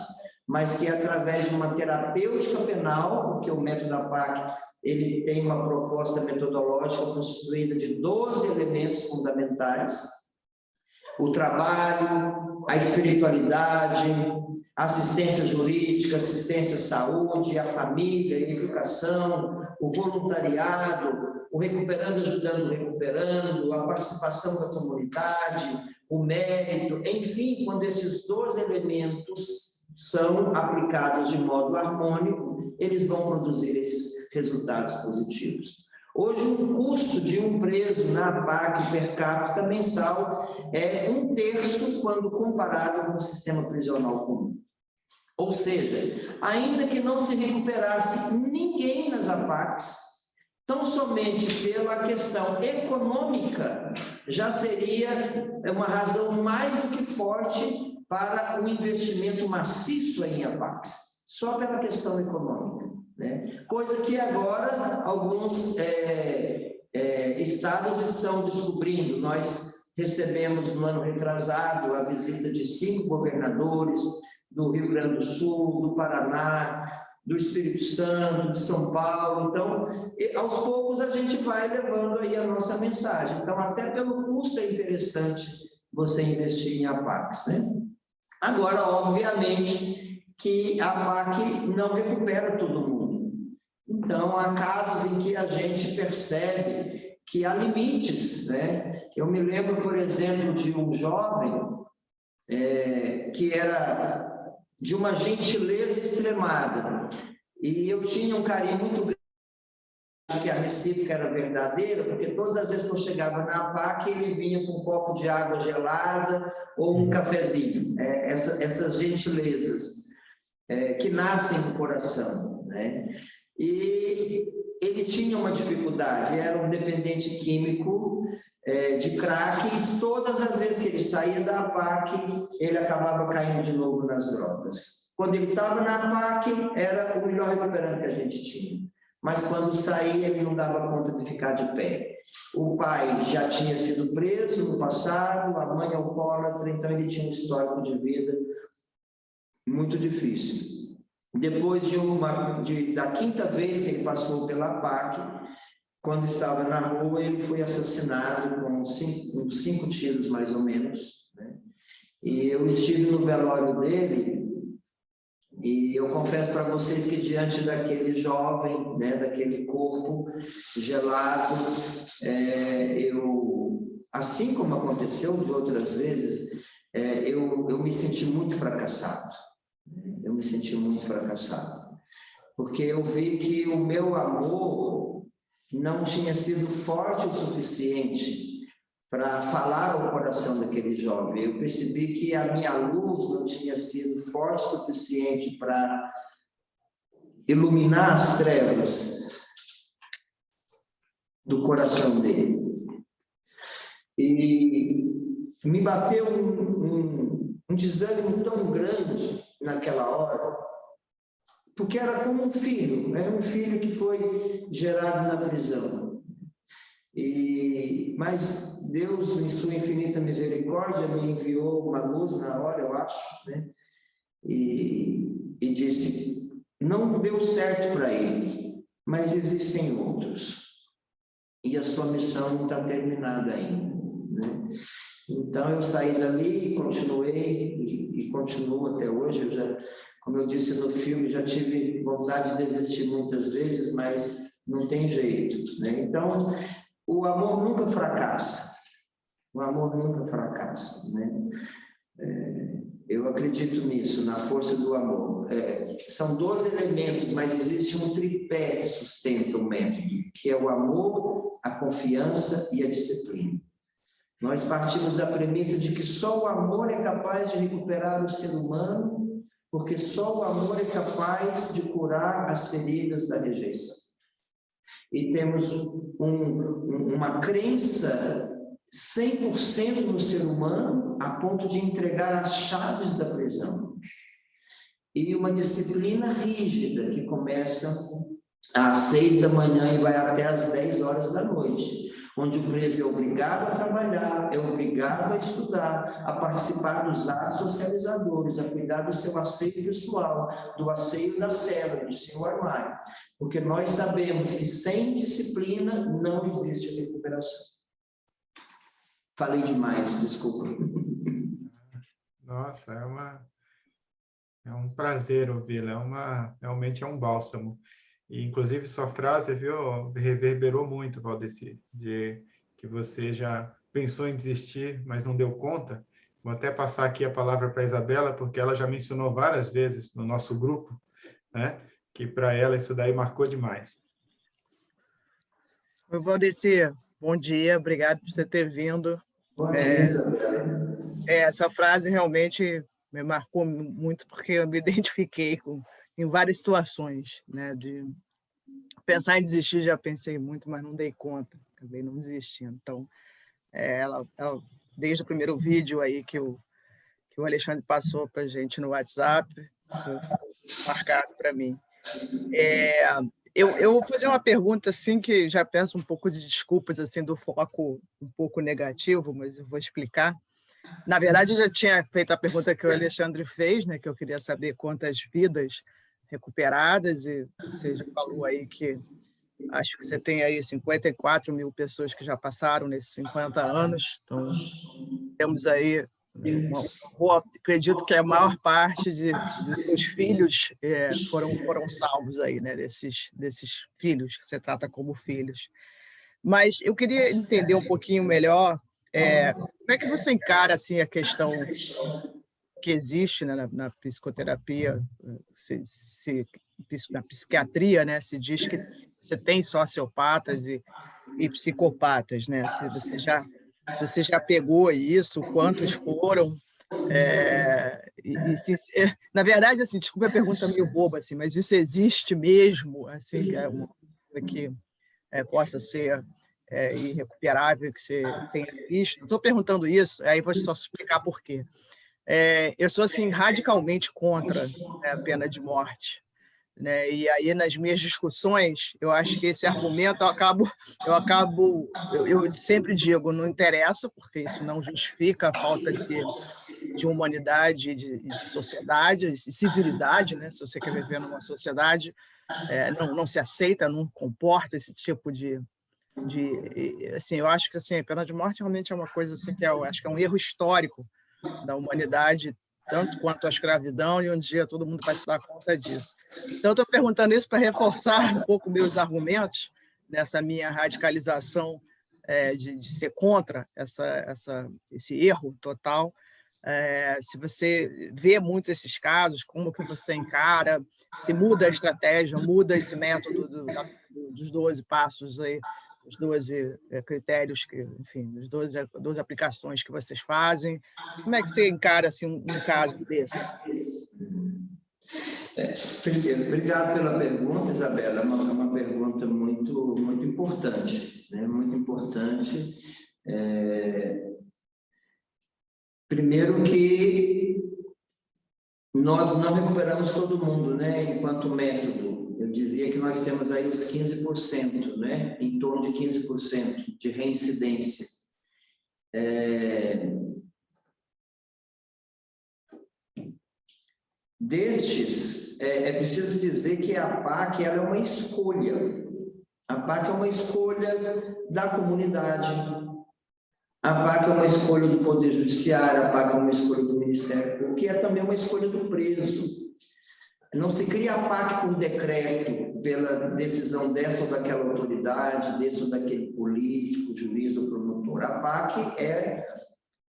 mas que através de uma terapêutica penal, porque o método APAC ele tem uma proposta metodológica constituída de 12 elementos fundamentais: o trabalho, a espiritualidade, a assistência jurídica, assistência à saúde, a família, a educação, o voluntariado, o recuperando, ajudando o recuperando, a participação da comunidade, o mérito, enfim, quando esses 12 elementos são aplicados de modo harmônico, eles vão produzir esses resultados positivos. Hoje, o custo de um preso na APAC per capita mensal é 1/3 quando comparado com o sistema prisional comum. Ou seja, ainda que não se recuperasse ninguém nas APACs, tão somente pela questão econômica, já seria uma razão mais do que forte para um investimento maciço em APACs, só pela questão econômica, né? Coisa que agora alguns estados estão descobrindo. Nós recebemos no ano retrasado a visita de 5 governadores do Rio Grande do Sul, do Paraná, do Espírito Santo, de São Paulo. Então, aos poucos a gente vai levando aí a nossa mensagem. Então, até pelo custo é interessante você investir em APACs, né? Agora, obviamente, que a APAC não recupera todo mundo. Então, há casos em que a gente percebe que há limites, né? Eu me lembro, por exemplo, de um jovem que era de uma gentileza extremada, e eu tinha um carinho muito grande, que a recíproca era verdadeira, porque todas as vezes que eu chegava na APAC, ele vinha com um copo de água gelada ou um cafezinho, essas gentilezas que nascem do coração, né? E ele tinha uma dificuldade, era um dependente químico de crack, e todas as vezes que ele saía da APAC, ele acabava caindo de novo nas drogas. Quando ele estava na APAC, era o melhor recuperante que a gente tinha. Mas quando saía, ele não dava conta de ficar de pé. O pai já tinha sido preso no passado, a mãe alcoólatra, então ele tinha um histórico de vida muito difícil. Depois da 5ª vez que ele passou pela APAC, quando estava na rua, ele foi assassinado com 5 tiros, mais ou menos, né? E eu estive no velório dele, e eu confesso para vocês que diante daquele jovem, né, daquele corpo gelado, assim como aconteceu de outras vezes, eu me senti muito fracassado. Eu me senti muito fracassado, porque eu vi que o meu amor não tinha sido forte o suficiente para falar ao coração daquele jovem. Eu percebi que a minha luz não tinha sido forte o suficiente para iluminar as trevas do coração dele. E me bateu um desânimo tão grande naquela hora, porque era como um filho, né? Um filho que foi gerado na prisão. Mas Deus, em sua infinita misericórdia, me enviou uma luz na hora, eu acho, né? E disse, não deu certo para ele, mas existem outros. E a sua missão não está terminada ainda, né? Então, eu saí dali, continuei e continuo até hoje. Eu já, como eu disse no filme, já tive vontade de desistir muitas vezes, mas não tem jeito, né? Então, o amor nunca fracassa. O amor nunca fracassa, né? Eu acredito nisso, na força do amor. São 12 elementos, mas existe um tripé que sustenta o método, que é o amor, a confiança e a disciplina. Nós partimos da premissa de que só o amor é capaz de recuperar o ser humano, porque só o amor é capaz de curar as feridas da rejeição. E temos uma crença 100% no ser humano, a ponto de entregar as chaves da prisão. E uma disciplina rígida, que começa às 6 da manhã e vai até às 10 horas da noite, onde o preso é obrigado a trabalhar, é obrigado a estudar, a participar dos atos socializadores, a cuidar do seu asseio pessoal, do asseio da cela, do seu armário. Porque nós sabemos que sem disciplina não existe recuperação. Falei demais, desculpa. Nossa, é um prazer ouvi-la, realmente é um bálsamo. E, inclusive, sua frase, viu, reverberou muito, Valdeci, de que você já pensou em desistir, mas não deu conta. Vou até passar aqui a palavra para a Isabela, porque ela já mencionou várias vezes no nosso grupo, né, que para ela isso daí marcou demais. Oi, Valdeci, bom dia, obrigado por você ter vindo. Bom dia, Isabela. Essa frase realmente me marcou muito, porque eu me identifiquei em várias situações, né? De pensar em desistir, já pensei muito, mas não dei conta, acabei não desistindo. Então, ela, desde o primeiro vídeo aí que o Alexandre passou para a gente no WhatsApp, isso foi marcado para mim. Eu vou fazer uma pergunta assim, que já peço um pouco de desculpas assim, do foco um pouco negativo, mas eu vou explicar. Na verdade, eu já tinha feito a pergunta que o Alexandre fez, né, que eu queria saber quantas vidas recuperadas, e você já falou aí que acho que você tem aí 54 mil pessoas que já passaram nesses 50 anos, então temos aí acredito que a maior parte dos seus filhos foram salvos aí, né, desses filhos que você trata como filhos. Mas eu queria entender um pouquinho melhor como é que você encara assim, a questão que existe, né, na psicoterapia, na psiquiatria, né, se diz que você tem sociopatas e psicopatas, né? Se você já pegou isso, quantos foram? Na verdade, assim, desculpa a pergunta meio boba, assim, mas isso existe mesmo, assim, que é uma coisa que possa ser irrecuperável, que você tenha visto? Estou perguntando isso, aí vou só explicar por quê. Eu sou assim radicalmente contra a pena de morte, né? E aí nas minhas discussões eu acho que esse argumento eu sempre digo, não interessa, porque isso não justifica a falta de humanidade, de sociedade, de civilidade, né? Se você quer viver numa sociedade, não se aceita, não comporta esse tipo de assim, eu acho que assim, a pena de morte realmente é uma coisa assim que eu acho que é um erro histórico da humanidade, tanto quanto a escravidão, e um dia todo mundo vai se dar conta disso. Então, estou perguntando isso para reforçar um pouco meus argumentos nessa minha radicalização de ser contra esse erro total. Se você vê muito esses casos, como que você encara, se muda a estratégia, muda esse método dos 12 passos aí, os 12 critérios, enfim, as 12 aplicações que vocês fazem. Como é que você encara assim, um caso desse? Obrigado pela pergunta, Isabela. É uma pergunta muito, muito importante, né? Muito importante. Primeiro que nós não recuperamos todo mundo, né? Enquanto método. Eu dizia que nós temos aí os 15%, né? Em torno de 15% de reincidência. Destes, é preciso dizer que a PAC ela é uma escolha. A PAC é uma escolha da comunidade. A PAC é uma escolha do Poder Judiciário, a PAC é uma escolha do Ministério Público, que é também uma escolha do preso. Não se cria a PAC por decreto, pela decisão dessa ou daquela autoridade, desse ou daquele político, juiz ou promotor. A PAC é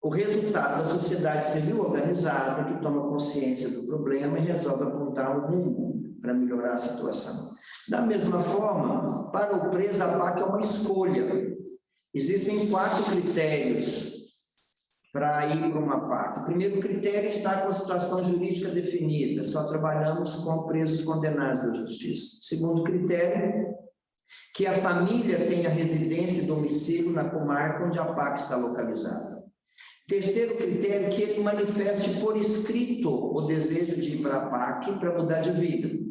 o resultado da sociedade civil organizada que toma consciência do problema e resolve apontar um rumo para melhorar a situação. Da mesma forma, para o preso, a PAC é uma escolha. Existem 4 critérios para ir para uma PAC. O primeiro critério está com a situação jurídica definida, só trabalhamos com presos condenados da justiça. Segundo critério, que a família tenha residência e domicílio na comarca onde a PAC está localizada. Terceiro critério, que ele manifeste por escrito o desejo de ir para a PAC para mudar de vida.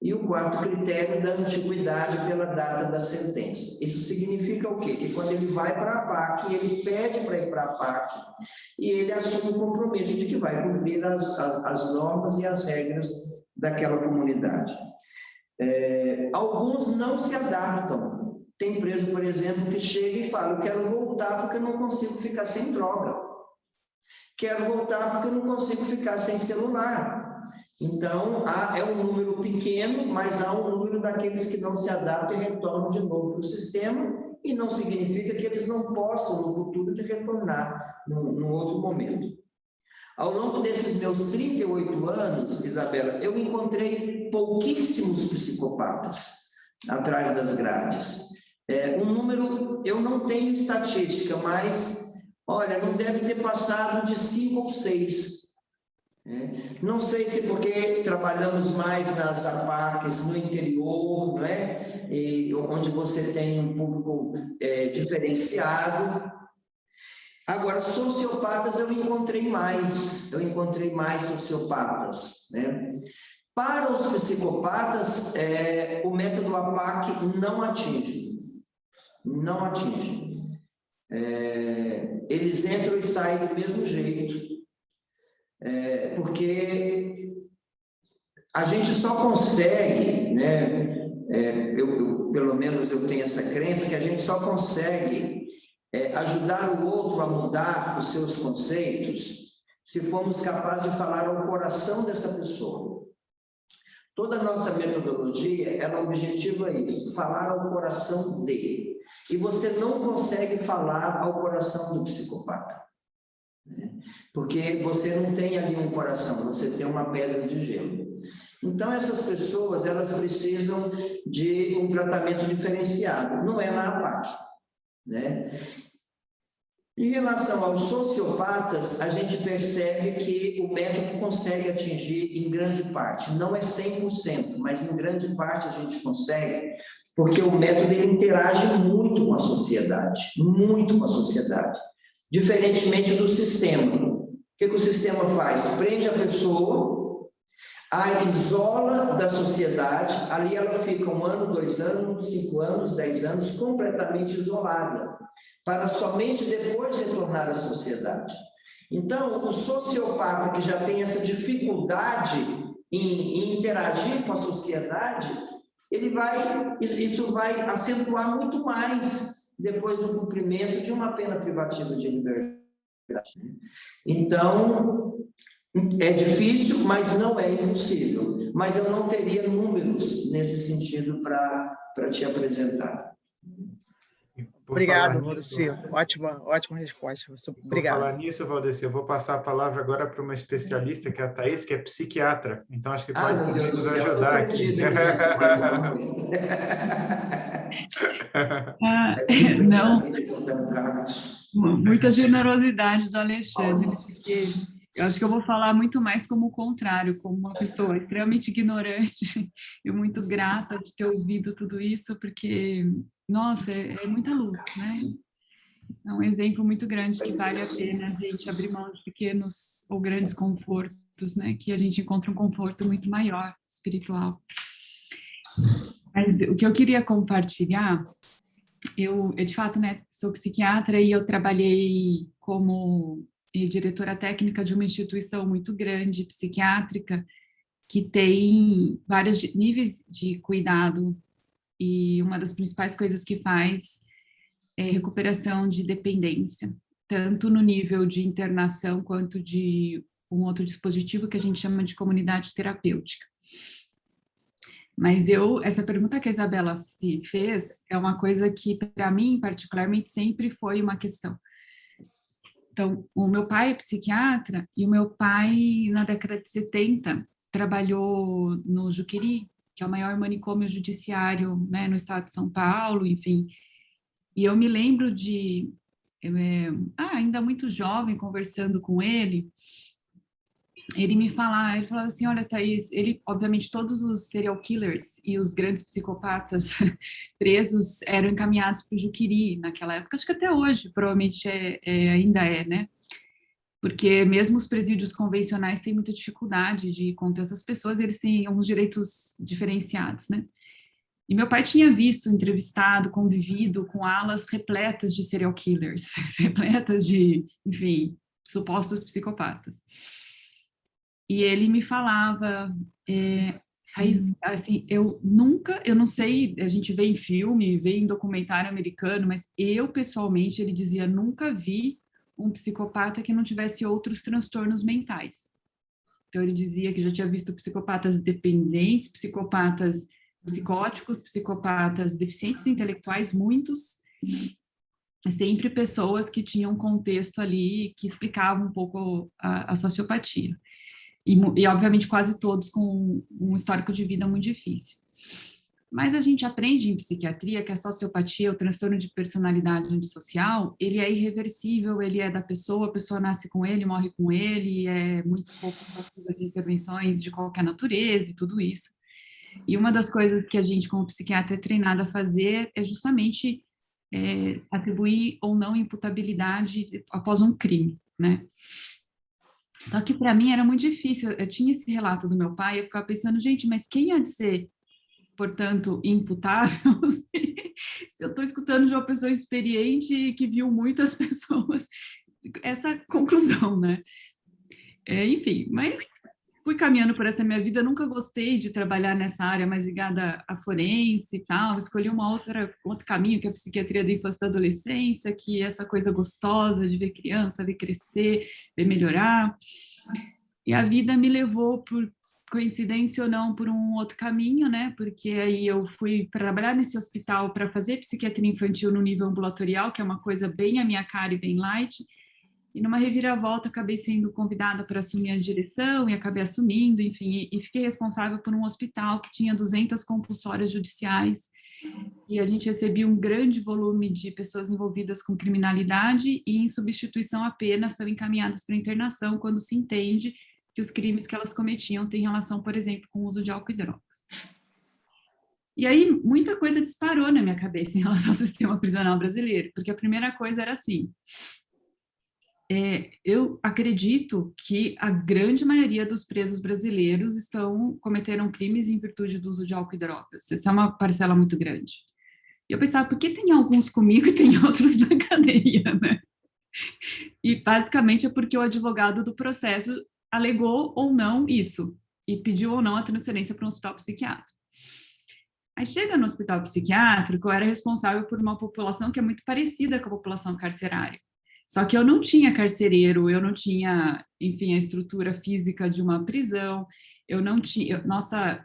E o quarto critério, da antiguidade pela data da sentença. Isso significa o quê? Que quando ele vai para a PAC, ele pede para ir para a PAC e ele assume o compromisso de que vai cumprir as normas e as regras daquela comunidade. Alguns não se adaptam. Tem preso, por exemplo, que chega e fala: eu quero voltar porque eu não consigo ficar sem droga. Quero voltar porque eu não consigo ficar sem celular. Então, é um número pequeno, mas há um número daqueles que não se adaptam e retornam de novo para o sistema, e não significa que eles não possam, no futuro, de retornar num outro momento. Ao longo desses meus 38 anos, Isabela, eu encontrei pouquíssimos psicopatas atrás das grades. Um número, eu não tenho estatística, mas, olha, não deve ter passado de 5 ou 6. Não sei se porque trabalhamos mais nas APACs no interior, não é? Onde você tem um público diferenciado. Agora, sociopatas eu encontrei mais sociopatas, né? Para os psicopatas, o método APAC não atinge. Eles entram e saem do mesmo jeito. Porque a gente só consegue, né, pelo menos eu tenho essa crença, que a gente só consegue ajudar o outro a mudar os seus conceitos se formos capazes de falar ao coração dessa pessoa. Toda a nossa metodologia, ela objetiva isso, falar ao coração dele. E você não consegue falar ao coração do psicopata. Porque você não tem ali um coração, você tem uma pedra de gelo. Então, essas pessoas, elas precisam de um tratamento diferenciado, não é na APAC, né? Em relação aos sociopatas, a gente percebe que o método consegue atingir em grande parte, não é 100%, mas em grande parte a gente consegue, porque o método ele interage muito com a sociedade, diferentemente do sistema. O que o sistema faz? Prende a pessoa, a isola da sociedade, ali ela fica 1 ano, 2 anos, 5 anos, 10 anos, completamente isolada, para somente depois retornar à sociedade. Então, o sociopata que já tem essa dificuldade em interagir com a sociedade, isso vai acentuar muito mais depois do cumprimento de uma pena privativa de liberdade. Então, é difícil, mas não é impossível. Mas eu não teria números nesse sentido para te apresentar. Obrigado, Valdeci. Ótima resposta. Obrigado. Por falar nisso, Valdeci, eu vou passar a palavra agora para uma especialista, que é a Thaís, que é psiquiatra. Então, acho que pode também nos ajudar aqui. Não, muita generosidade do Alexandre, porque eu acho que eu vou falar muito mais como o contrário, como uma pessoa extremamente ignorante e muito grata de ter ouvido tudo isso, porque, nossa, é muita luz, né? É um exemplo muito grande que vale a pena a gente abrir mão de pequenos ou grandes confortos, né? Que a gente encontra um conforto muito maior, espiritual. Mas o que eu queria compartilhar, eu de fato, né, sou psiquiatra e eu trabalhei como diretora técnica de uma instituição muito grande, psiquiátrica, que tem vários níveis de cuidado, e uma das principais coisas que faz é recuperação de dependência, tanto no nível de internação quanto de um outro dispositivo que a gente chama de comunidade terapêutica. Mas essa pergunta que a Isabela se fez é uma coisa que, para mim, particularmente, sempre foi uma questão. Então, o meu pai é psiquiatra e o meu pai, na década de 70, trabalhou no Juqueri, que é o maior manicômio judiciário, né, no estado de São Paulo, enfim. E eu me lembro de, ainda muito jovem, conversando com ele me falava assim, olha, Thaís, obviamente, todos os serial killers e os grandes psicopatas presos eram encaminhados para o Juqueri naquela época, acho que até hoje, provavelmente ainda né? Porque mesmo os presídios convencionais têm muita dificuldade de conter essas pessoas, e eles têm alguns direitos diferenciados, né? E meu pai tinha visto, entrevistado, convivido com alas repletas de serial killers, repletas de, enfim, supostos psicopatas. E ele me falava, assim, eu não sei, a gente vê em filme, vê em documentário americano, mas eu, pessoalmente, ele dizia, nunca vi um psicopata que não tivesse outros transtornos mentais. Então, ele dizia que já tinha visto psicopatas dependentes, psicopatas psicóticos, psicopatas deficientes intelectuais, muitos, sempre pessoas que tinham um contexto ali que explicava um pouco a sociopatia. E, obviamente, quase todos com um histórico de vida muito difícil. Mas a gente aprende em psiquiatria que a sociopatia, o transtorno de personalidade antissocial, ele é irreversível, ele é da pessoa, a pessoa nasce com ele, morre com ele, é muito pouco possível de intervenções de qualquer natureza e tudo isso. E uma das coisas que a gente, como psiquiatra, é treinado a fazer é justamente atribuir ou não imputabilidade após um crime, né? Só que para mim era muito difícil, eu tinha esse relato do meu pai, eu ficava pensando, gente, mas quem há de ser, portanto, imputável, se eu estou escutando de uma pessoa experiente que viu muitas pessoas, essa conclusão, né? Enfim, mas fui caminhando por essa minha vida, nunca gostei de trabalhar nessa área mais ligada à forense e tal, escolhi outro caminho, que é a psiquiatria da infância e da adolescência, que é essa coisa gostosa de ver criança, ver crescer, ver melhorar. E a vida me levou, por coincidência ou não, por um outro caminho, né? Porque aí eu fui trabalhar nesse hospital para fazer psiquiatria infantil no nível ambulatorial, que é uma coisa bem a minha cara e bem light. E numa reviravolta acabei sendo convidada para assumir a direção e acabei assumindo, enfim, e fiquei responsável por um hospital que tinha 200 compulsórias judiciais e a gente recebia um grande volume de pessoas envolvidas com criminalidade e, em substituição à pena, são encaminhadas para internação quando se entende que os crimes que elas cometiam têm relação, por exemplo, com o uso de álcool e drogas. E aí, muita coisa disparou na minha cabeça em relação ao sistema prisional brasileiro, porque a primeira coisa era assim, eu acredito que a grande maioria dos presos brasileiros cometeram crimes em virtude do uso de álcool e drogas. Essa é uma parcela muito grande. E eu pensava, por que tem alguns comigo e tem outros na cadeia, né? E basicamente é porque o advogado do processo alegou ou não isso, e pediu ou não a transferência para um hospital psiquiátrico. Aí chega no hospital psiquiátrico, eu era responsável por uma população que é muito parecida com a população carcerária. Só que eu não tinha carcereiro, eu não tinha, enfim, a estrutura física de uma prisão, eu não tinha,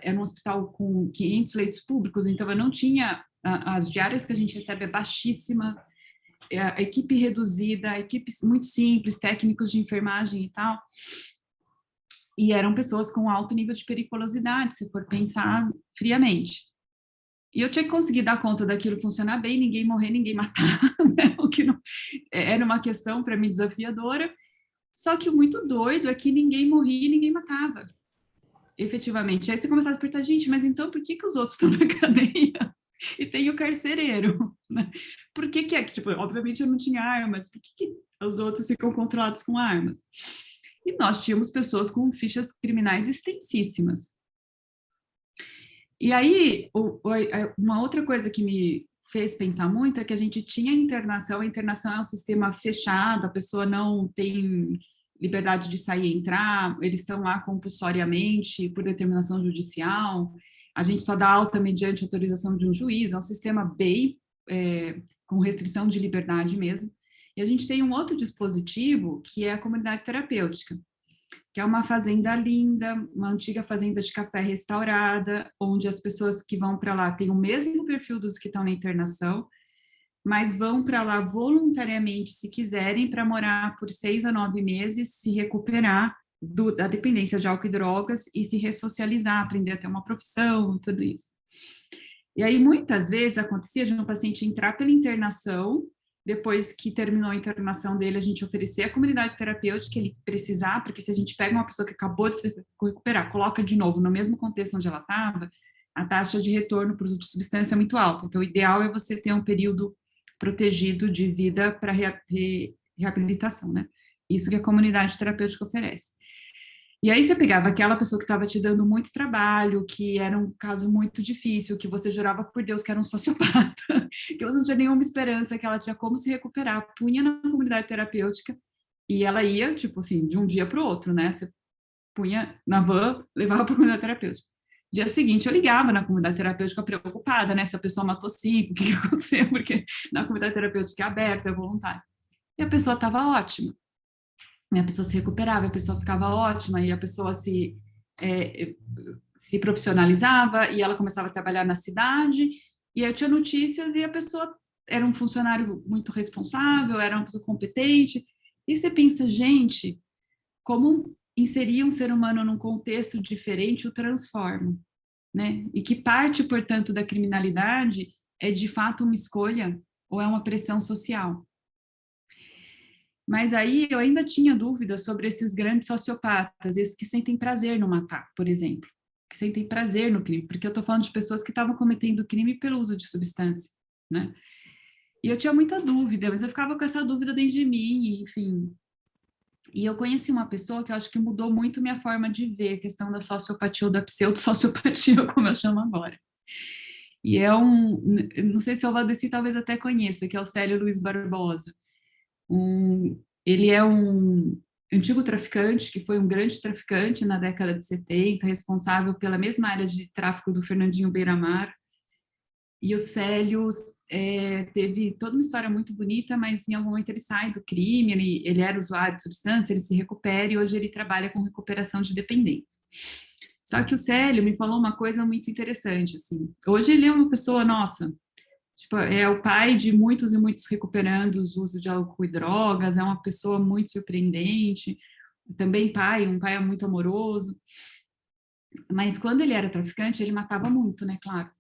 era um hospital com 500 leitos públicos, então eu não tinha, as diárias que a gente recebe é baixíssima, a equipe reduzida, a equipe muito simples, técnicos de enfermagem e tal, e eram pessoas com alto nível de periculosidade, se for pensar friamente. E eu tinha que conseguir dar conta daquilo funcionar bem, ninguém morrer, ninguém matar, né? O que não, era uma questão para mim desafiadora. Só que o muito doido é que ninguém morria e ninguém matava, efetivamente. Aí você começava a perguntar, gente, mas então por que os outros estão na cadeia e tem o carcereiro? Né? Por que tipo, obviamente eu não tinha armas, por que os outros ficam controlados com armas? E nós tínhamos pessoas com fichas criminais extensíssimas. E aí, uma outra coisa que me fez pensar muito é que a gente tinha internação, a internação é um sistema fechado, a pessoa não tem liberdade de sair e entrar, eles estão lá compulsoriamente por determinação judicial, a gente só dá alta mediante autorização de um juiz, é um sistema bem com restrição de liberdade mesmo. E a gente tem um outro dispositivo que é a comunidade terapêutica. que é uma fazenda linda, uma antiga fazenda de café restaurada, onde as pessoas que vão para lá têm o mesmo perfil dos que estão na internação, mas vão para lá voluntariamente, se quiserem, para morar por 6 a 9 meses, se recuperar da dependência de álcool e drogas e se ressocializar, aprender a ter uma profissão, tudo isso. E aí, muitas vezes, acontecia de um paciente entrar pela internação, depois que terminou a internação dele, a gente oferecer a comunidade terapêutica que ele precisar, porque se a gente pega uma pessoa que acabou de se recuperar, coloca de novo no mesmo contexto onde ela estava, a taxa de retorno para o uso de substância é muito alta. Então, o ideal é você ter um período protegido de vida para reabilitação, né? Isso que a comunidade terapêutica oferece. E aí você pegava aquela pessoa que estava te dando muito trabalho, que era um caso muito difícil, que você jurava por Deus que era um sociopata, que você não tinha nenhuma esperança, que ela tinha como se recuperar, punha na comunidade terapêutica e ela ia, tipo assim, de um dia para o outro, né? Você punha na van, levava para a comunidade terapêutica. Dia seguinte eu ligava na comunidade terapêutica preocupada, né? Se a pessoa matou 5, o que aconteceu? Porque na comunidade terapêutica é aberta, é voluntária. E a pessoa estava ótima. E a pessoa se recuperava, a pessoa ficava ótima, e a pessoa se profissionalizava, e ela começava a trabalhar na cidade, e aí eu tinha notícias, e a pessoa era um funcionário muito responsável, era uma pessoa competente, e você pensa, gente, como inserir um ser humano num contexto diferente o transforma, né? E que parte, portanto, da criminalidade é de fato uma escolha ou é uma pressão social. Mas aí eu ainda tinha dúvidas sobre esses grandes sociopatas, esses que sentem prazer no matar, por exemplo, que sentem prazer no crime, porque eu estou falando de pessoas que estavam cometendo crime pelo uso de substância, né? E eu tinha muita dúvida, mas eu ficava com essa dúvida dentro de mim, enfim. E eu conheci uma pessoa que eu acho que mudou muito minha forma de ver a questão da sociopatia ou da pseudo-sociopatia, como eu chamo agora. E não sei se o Valdeci talvez até conheça, que é o Célio Luiz Barbosa. Ele é um antigo traficante, que foi um grande traficante na década de 70, responsável pela mesma área de tráfico do Fernandinho Beiramar. E o Célio teve toda uma história muito bonita, mas em algum momento ele sai do crime, ele era usuário de substância, ele se recupera e hoje ele trabalha com recuperação de dependência. Só que o Célio me falou uma coisa muito interessante, assim. Hoje ele é uma pessoa, nossa, tipo, é o pai de muitos e muitos recuperandos o uso de álcool e drogas, é uma pessoa muito surpreendente, também um pai muito amoroso. Mas quando ele era traficante, ele matava muito, né, claro.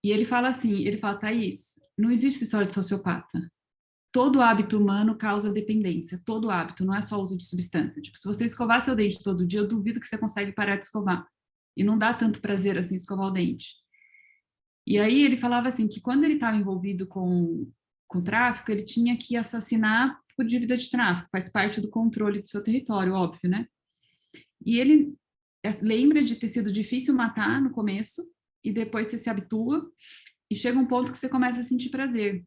E ele fala assim, Thaís, não existe história de sociopata. Todo hábito humano causa dependência, todo hábito, não é só o uso de substância. Tipo, se você escovar seu dente todo dia, eu duvido que você consegue parar de escovar. E não dá tanto prazer assim escovar o dente. E aí ele falava assim, que quando ele estava envolvido com tráfico, ele tinha que assassinar por dívida de tráfico, faz parte do controle do seu território, óbvio, né? E ele lembra de ter sido difícil matar no começo, e depois você se habitua, e chega um ponto que você começa a sentir prazer.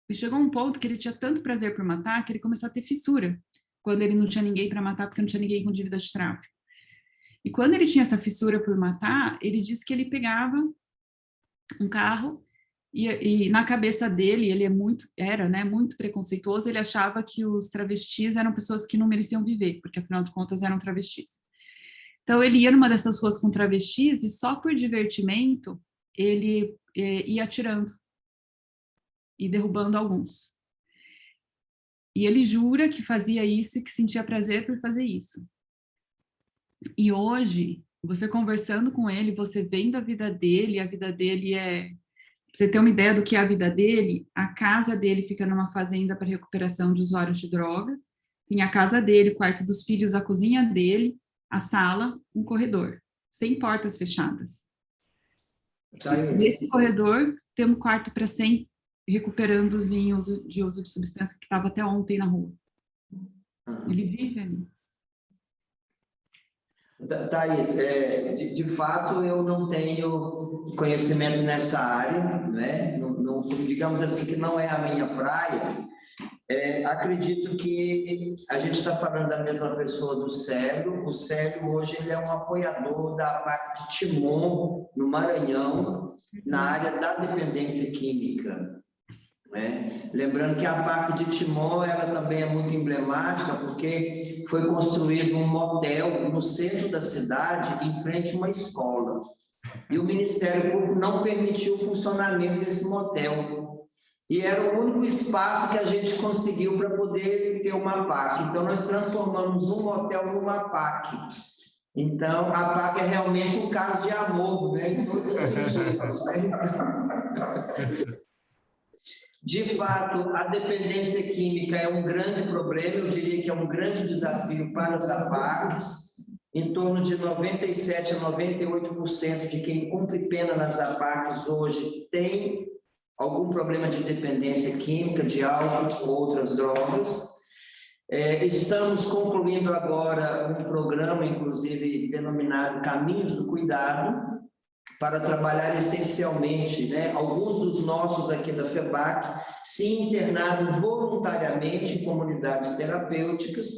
E chegou um ponto que ele tinha tanto prazer por matar, que ele começou a ter fissura, quando ele não tinha ninguém para matar, porque não tinha ninguém com dívida de tráfico. E quando ele tinha essa fissura por matar, ele disse que ele pegava um carro, e na cabeça dele, ele era muito preconceituoso, ele achava que os travestis eram pessoas que não mereciam viver, porque afinal de contas eram travestis. Então ele ia numa dessas ruas com travestis e só por divertimento ele ia atirando e derrubando alguns. E ele jura que fazia isso e que sentia prazer por fazer isso. E hoje, você conversando com ele, você vendo a vida dele pra você ter uma ideia do que é a vida dele, a casa dele fica numa fazenda para recuperação de usuários de drogas, tem a casa dele, o quarto dos filhos, a cozinha dele, a sala, um corredor, sem portas fechadas. Nesse corredor, tem um quarto para 100 recuperandos em uso de substância que estava até ontem na rua. Ele vive ali. Thaís, de fato eu não tenho conhecimento nessa área, né? Não, digamos assim que não é a minha praia. Acredito que a gente está falando da mesma pessoa do Célio. O Célio hoje ele é um apoiador da PAC de Timon, no Maranhão, na área da dependência química. né? Lembrando que a APAC de Timon, ela também é muito emblemática, porque foi construído um motel no centro da cidade, em frente a uma escola. E o Ministério Público não permitiu o funcionamento desse motel. E era o único espaço que a gente conseguiu para poder ter uma APAC. Então, nós transformamos um motel numa APAC. Então, a APAC é realmente um caso de amor, né? Em todos os sentidos, né? De fato, a dependência química é um grande problema, eu diria que é um grande desafio para as APACs. Em torno de 97% a 98% de quem cumpre pena nas APACs hoje tem algum problema de dependência química, de álcool ou outras drogas. Estamos concluindo agora um programa, inclusive, denominado Caminhos do Cuidado, para trabalhar essencialmente, né, alguns dos nossos aqui da FEBAC se internaram voluntariamente em comunidades terapêuticas,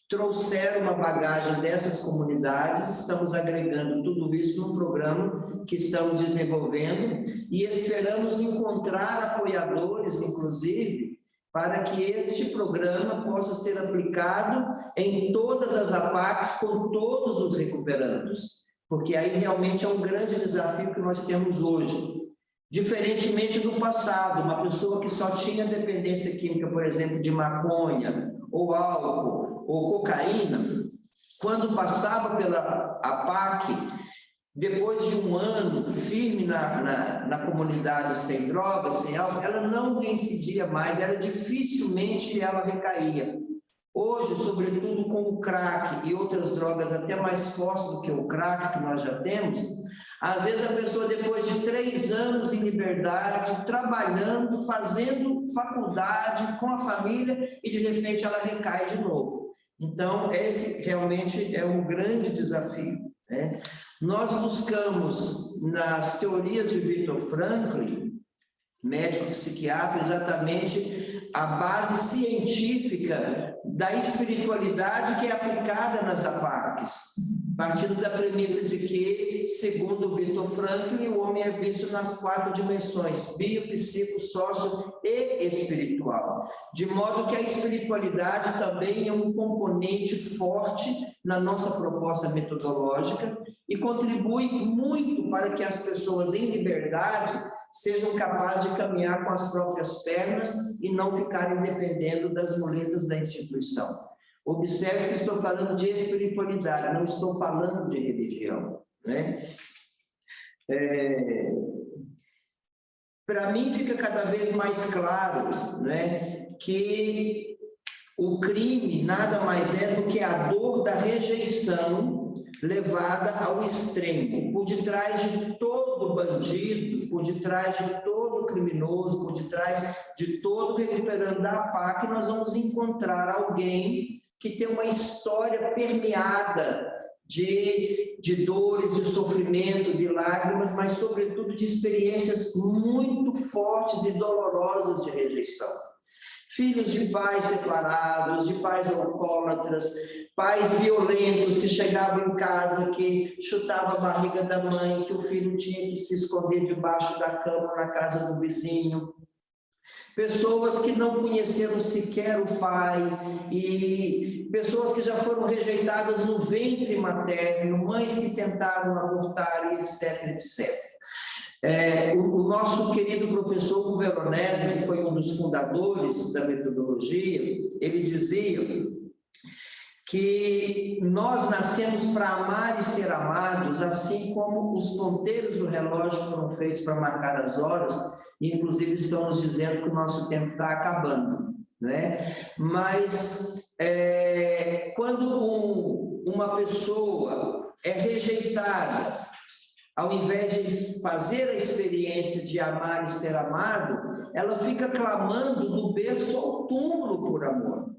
trouxeram uma bagagem dessas comunidades, estamos agregando tudo isso num programa que estamos desenvolvendo e esperamos encontrar apoiadores, inclusive, para que este programa possa ser aplicado em todas as APACs com todos os recuperandos. Porque aí realmente é um grande desafio que nós temos hoje. Diferentemente do passado, uma pessoa que só tinha dependência química, por exemplo, de maconha, ou álcool, ou cocaína, quando passava pela APAC, depois de um ano firme na comunidade sem drogas, sem álcool, ela não reincidia mais, dificilmente ela recaía. Hoje, sobretudo com o crack e outras drogas até mais fortes do que o crack que nós já temos, às vezes a pessoa, depois de 3 anos em liberdade, trabalhando, fazendo faculdade com a família, e de repente ela recai de novo. Então, esse realmente é um grande desafio, né? Nós buscamos, nas teorias de Viktor Frankl, médico psiquiatra, exatamente a base científica da espiritualidade que é aplicada nas APACs, partindo da premissa de que, segundo Viktor Frankl, o homem é visto nas 4 dimensões, bio, psico, sócio e espiritual, de modo que a espiritualidade também é um componente forte na nossa proposta metodológica e contribui muito para que as pessoas em liberdade sejam capazes de caminhar com as próprias pernas e não ficarem dependendo das muletas da instituição. Observe que estou falando de espiritualidade, não estou falando de religião, né? Para mim fica cada vez mais claro, né, que o crime nada mais é do que a dor da rejeição levada ao extremo. Por detrás de todo bandido, por detrás de todo criminoso, por detrás de todo recuperando da APAC, nós vamos encontrar alguém que tem uma história permeada de dores, de sofrimento, de lágrimas, mas, sobretudo, de experiências muito fortes e dolorosas de rejeição. Filhos de pais separados, de pais alcoólatras, pais violentos que chegavam em casa, que chutavam a barriga da mãe, que o filho tinha que se esconder debaixo da cama na casa do vizinho. Pessoas que não conheceram sequer o pai, e pessoas que já foram rejeitadas no ventre materno, mães que tentaram abortar, etc, etc. O nosso querido professor Veronese, que foi um dos fundadores da metodologia, ele dizia que nós nascemos para amar e ser amados, assim como os ponteiros do relógio foram feitos para marcar as horas, e inclusive estão nos dizendo que o nosso tempo está acabando, né? Mas quando uma pessoa é rejeitada, ao invés de fazer a experiência de amar e ser amado, ela fica clamando do berço ao túmulo por amor.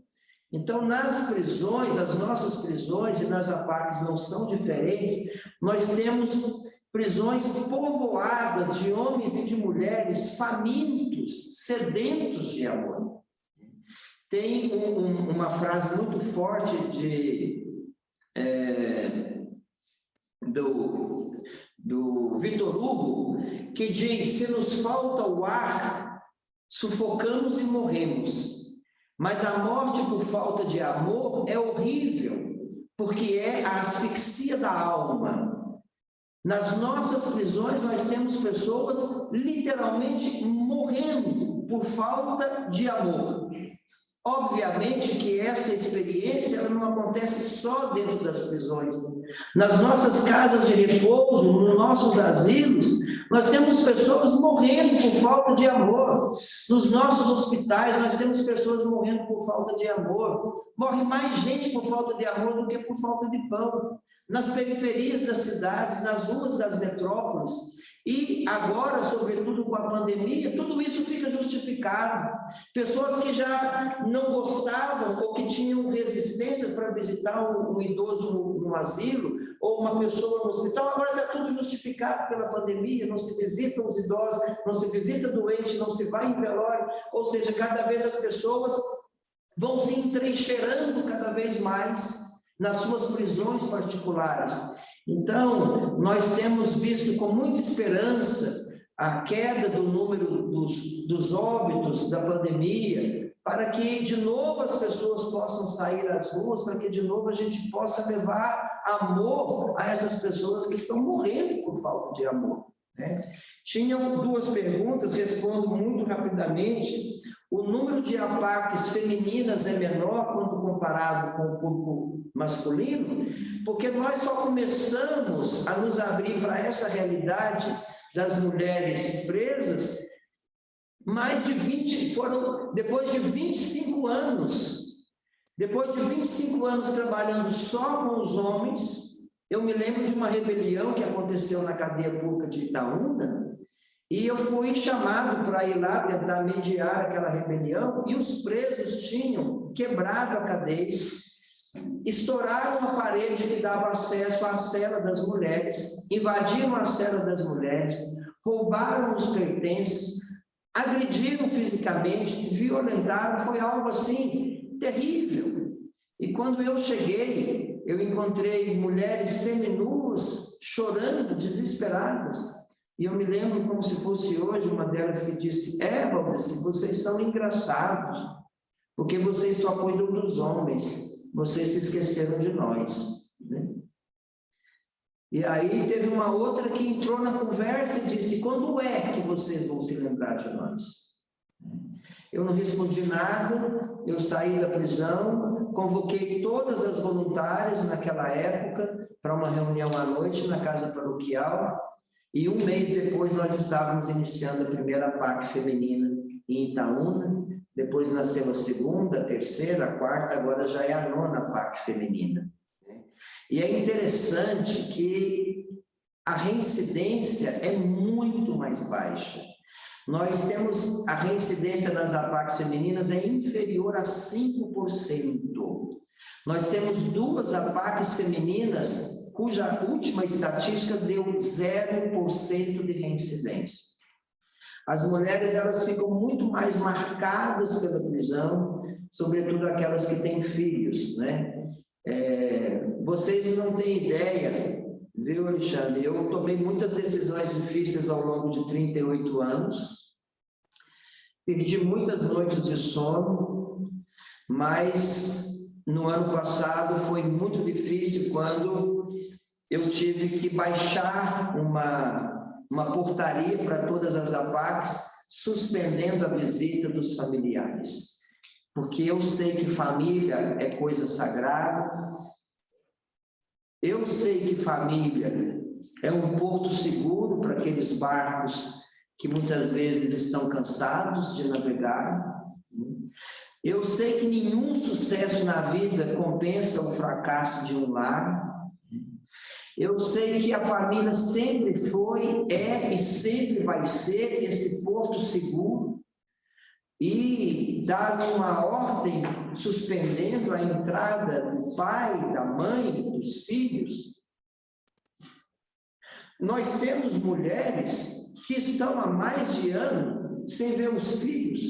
Então, nas prisões, as nossas prisões, e nas APACs não são diferentes, nós temos prisões povoadas de homens e de mulheres famintos, sedentos de amor. Tem uma frase muito forte do Victor Hugo, que diz: se nos falta o ar, sufocamos e morremos. Mas a morte por falta de amor é horrível, porque é a asfixia da alma. Nas nossas prisões, nós temos pessoas literalmente morrendo por falta de amor. Obviamente que essa experiência ela não acontece só dentro das prisões. Nas nossas casas de repouso, nos nossos asilos, nós temos pessoas morrendo por falta de amor. Nos nossos hospitais, nós temos pessoas morrendo por falta de amor. Morre mais gente por falta de amor do que por falta de pão. Nas periferias das cidades, nas ruas das metrópoles. E agora, sobretudo com a pandemia, tudo isso fica justificado. Pessoas que já não gostavam ou que tinham resistência para visitar um idoso no asilo ou uma pessoa no hospital, agora está tudo justificado pela pandemia, não se visitam os idosos, não se visita doente, não se vai em velório, ou seja, cada vez as pessoas vão se entrincheirando cada vez mais nas suas prisões particulares. Então, nós temos visto com muita esperança a queda do número dos óbitos da pandemia, para que de novo as pessoas possam sair às ruas, para que de novo a gente possa levar amor a essas pessoas que estão morrendo por falta de amor, né? Tinham duas perguntas, respondo muito rapidamente. O número de APACs femininas é menor quando comparado com o público masculino, porque nós só começamos a nos abrir para essa realidade das mulheres presas depois de 25 anos. Depois de 25 anos trabalhando só com os homens, eu me lembro de uma rebelião que aconteceu na cadeia pública de Itaúna, e eu fui chamado para ir lá tentar mediar aquela rebelião, e os presos tinham quebrado a cadeia, estouraram a parede que dava acesso à cela das mulheres, invadiram a cela das mulheres, roubaram os pertences, agrediram fisicamente, violentaram, foi algo assim terrível. E quando eu cheguei, eu encontrei mulheres seminuas, chorando, desesperadas. E eu me lembro como se fosse hoje uma delas que disse: Valdeci, vocês são engraçados, porque vocês só cuidam dos homens, vocês se esqueceram de nós, né? E aí teve uma outra que entrou na conversa e disse: quando é que vocês vão se lembrar de nós? Eu não respondi nada, eu saí da prisão, convoquei todas as voluntárias naquela época para uma reunião à noite na casa paroquial, e um mês depois nós estávamos iniciando a primeira APAC feminina em Itaúna, depois nasceu a segunda, a terceira, a quarta, agora já é a nona APAC feminina. E é interessante que a reincidência é muito mais baixa. Nós temos a reincidência das APACs femininas é inferior a 5%. Nós temos 2 APACs femininas cuja última estatística deu 0% de reincidência. As mulheres, elas ficam muito mais marcadas pela prisão, sobretudo aquelas que têm filhos, né? Vocês não têm ideia, viu, Alexandre? Eu tomei muitas decisões difíceis ao longo de 38 anos, perdi muitas noites de sono, mas no ano passado foi muito difícil quando eu tive que baixar uma portaria para todas as APACs, suspendendo a visita dos familiares. Porque eu sei que família é coisa sagrada, eu sei que família é um porto seguro para aqueles barcos que muitas vezes estão cansados de navegar. Eu sei que nenhum sucesso na vida compensa o fracasso de um lar. Eu sei que a família sempre foi, é e sempre vai ser esse porto seguro. E dar uma ordem suspendendo a entrada do pai, da mãe, dos filhos. Nós temos mulheres que estão há mais de ano sem ver os filhos,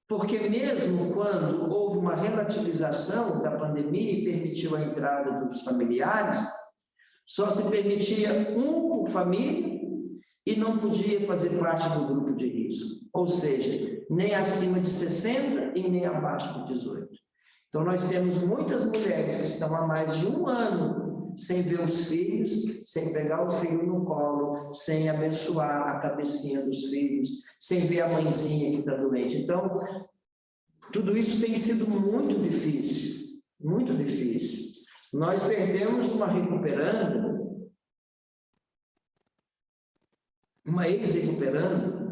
porque mesmo quando houve uma relativização da pandemia e permitiu a entrada dos familiares, só se permitia um por família e não podia fazer parte do grupo de risco. Ou seja, nem acima de 60 e nem abaixo de 18. Então, nós temos muitas mulheres que estão há mais de 1 ano sem ver os filhos, sem pegar o filho no colo, sem abençoar a cabecinha dos filhos, sem ver a mãezinha que está doente. Então, tudo isso tem sido muito difícil, muito difícil. Nós perdemos uma recuperando, uma ex-recuperando,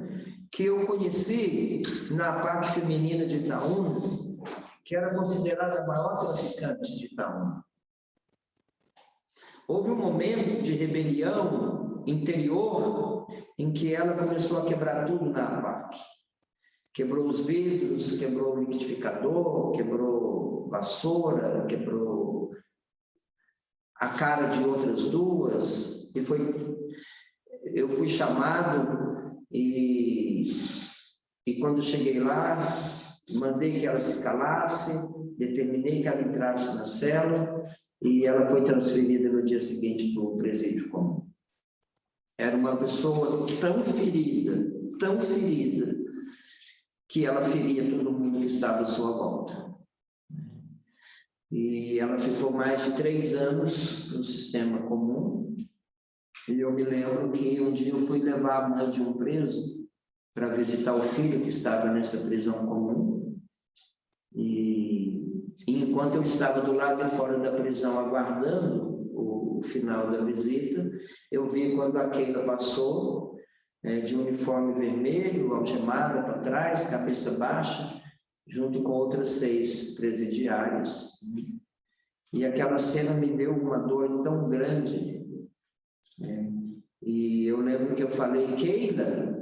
que eu conheci na APAC feminina de Itaúna, que era considerada a maior traficante de Itaúna. Houve um momento de rebelião interior em que ela começou a quebrar tudo na APAC. Quebrou os vidros, quebrou o liquidificador, quebrou vassoura, quebrou a cara de outras duas. Eu fui chamado e quando cheguei lá, mandei que ela se calasse, determinei que ela entrasse na cela e ela foi transferida no dia seguinte para o presídio comum. Era uma pessoa tão ferida, que ela feria todo mundo que estava à sua volta. E ela ficou mais de 3 anos no sistema comum. E eu me lembro que um dia eu fui levar a mãe de um preso para visitar o filho que estava nessa prisão comum. E enquanto eu estava do lado de fora da prisão aguardando o final da visita, eu vi quando a Keila passou, de uniforme vermelho, algemada para trás, cabeça baixa, junto com outras 6 presidiárias. E aquela cena me deu uma dor tão grande. E eu lembro que eu falei, Keila,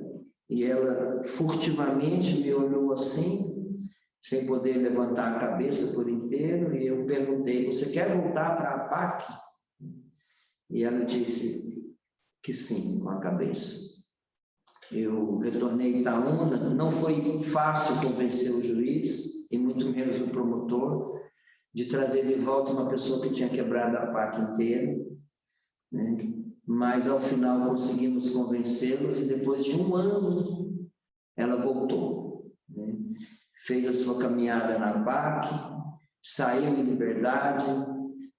e ela furtivamente me olhou assim, sem poder levantar a cabeça por inteiro, e eu perguntei, você quer voltar para a APAC? E ela disse que sim, com a cabeça. Eu retornei a Itaúna, não foi fácil convencer o juiz, e muito menos o promotor, de trazer de volta uma pessoa que tinha quebrado a APAC inteira, né? Mas ao final conseguimos convencê-los e depois de 1 ano ela voltou, né? Fez a sua caminhada na APAC, saiu em liberdade,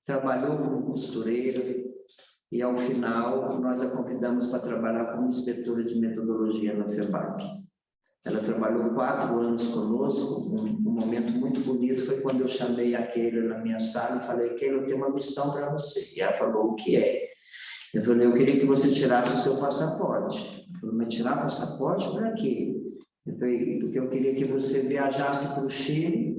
trabalhou como costureira e ao final nós a convidamos para trabalhar como inspetora de metodologia na FEBAC. Ela trabalhou 4 anos conosco. Um momento muito bonito foi quando eu chamei a Keila na minha sala e falei, Keila, eu tenho uma missão para você. E ela falou, o que é? Eu falei, eu queria que você tirasse o seu passaporte. Ela falou, mas tirar passaporte para quê? Eu falei, porque eu queria que você viajasse para o Chile,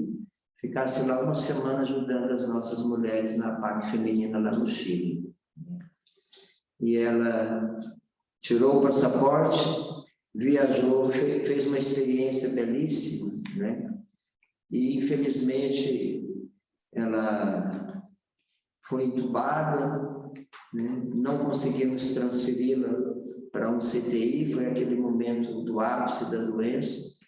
ficasse lá 1 semana ajudando as nossas mulheres na APAC feminina lá no Chile. E ela tirou o passaporte, viajou, fez uma experiência belíssima, né? E infelizmente ela foi entubada, né? Não conseguimos transferi-la para um CTI, foi aquele momento do ápice da doença,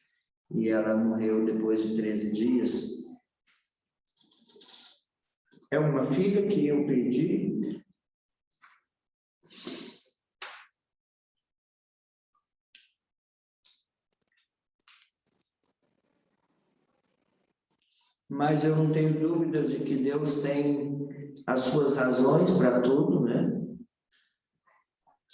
e ela morreu depois de 13 dias. É uma filha que eu perdi, mas eu não tenho dúvidas de que Deus tem as suas razões para tudo, né?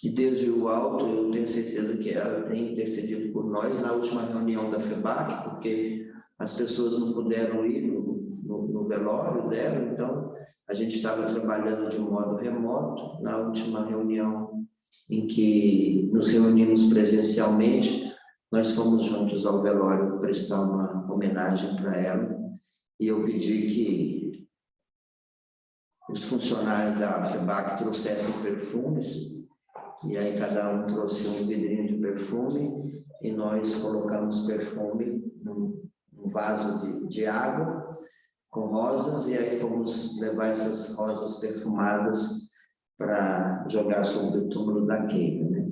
E desde o alto eu tenho certeza que ela tem intercedido por nós na última reunião da FEBAC, porque as pessoas não puderam ir no velório dela, então a gente estava trabalhando de um modo remoto. Na última reunião em que nos reunimos presencialmente, nós fomos juntos ao velório prestar uma homenagem para ela. E eu pedi que os funcionários da FEBAC trouxessem perfumes, e aí cada um trouxe um vidrinho de perfume, e nós colocamos perfume num vaso de água com rosas, e aí fomos levar essas rosas perfumadas para jogar sobre o túmulo da Keila, né?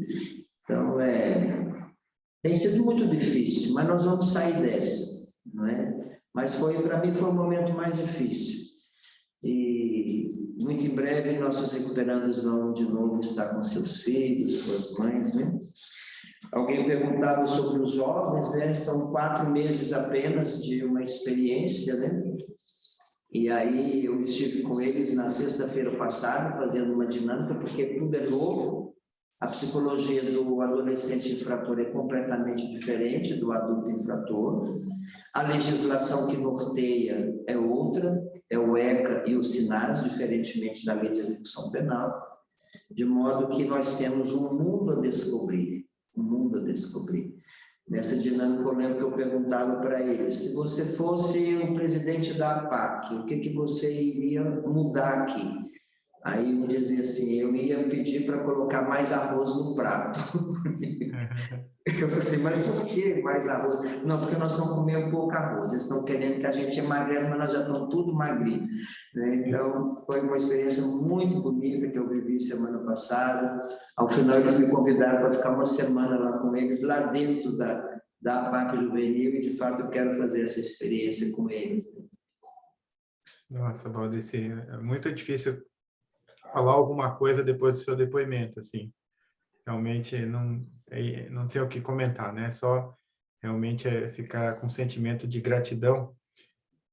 Então, tem sido muito difícil, mas nós vamos sair dessa, não é? Mas para mim foi o momento mais difícil. E muito em breve nossos recuperandos vão de novo estar com seus filhos, suas mães, né? Alguém perguntava sobre os jovens, né? São 4 meses apenas de uma experiência, né? E aí eu estive com eles na sexta-feira passada, fazendo uma dinâmica, porque tudo é novo. A psicologia do adolescente infrator é completamente diferente do adulto infrator. A legislação que norteia é outra, é o ECA e o SINAS, diferentemente da Lei de Execução Penal, de modo que nós temos um mundo a descobrir, um mundo a descobrir. Nessa dinâmica, eu lembro que eu perguntava para eles, se você fosse o presidente da APAC, o que você iria mudar aqui? Aí eu dizia assim, eu ia pedir para colocar mais arroz no prato. Eu falei, mas por que mais arroz? Não, porque nós estamos comendo pouco arroz, eles estão querendo que a gente emagrece, mas nós já estamos tudo magrinho. Né? Então, foi uma experiência muito bonita que eu vivi semana passada. Ao final, eles me convidaram para ficar uma semana lá com eles, lá dentro da APAC Juvenil, e de fato eu quero fazer essa experiência com eles. Nossa, Valdeci, é muito difícil falar alguma coisa depois do seu depoimento, assim. Realmente não tem o que comentar, né? Só realmente ficar com sentimento de gratidão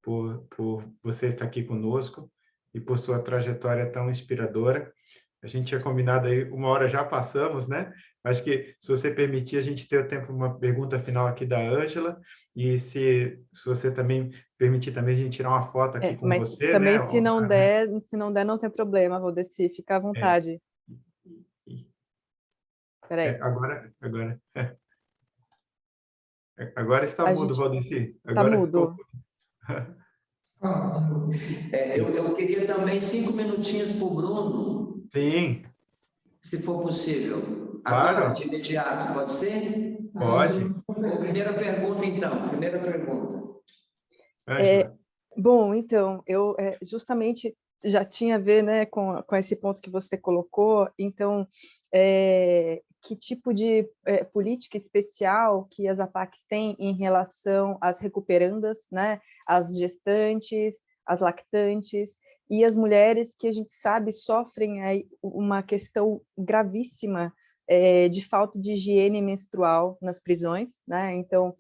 por você estar aqui conosco e por sua trajetória tão inspiradora. A gente tinha combinado aí, 1 hora já passamos, né? Acho que, se você permitir, a gente tem o tempo, uma pergunta final aqui da Ângela, e se você também permitir também a gente tirar uma foto aqui com mas você, também, né? se não der, não tem problema, Valdeci, fica à vontade. Peraí. Agora está mudo, Valdeci. Está mudo. Eu queria também 5 minutinhos para o Bruno. Sim. Se for possível. Claro. Agora, de imediato, pode ser? Pode. Primeira pergunta, então. Primeira pergunta. Bom, então, eu justamente já tinha a ver, né, com esse ponto que você colocou. Então, que tipo de política especial que as APACs têm em relação às recuperandas, né, às gestantes, às lactantes e as mulheres que a gente sabe sofrem aí uma questão gravíssima de falta de higiene menstrual nas prisões, né? Então,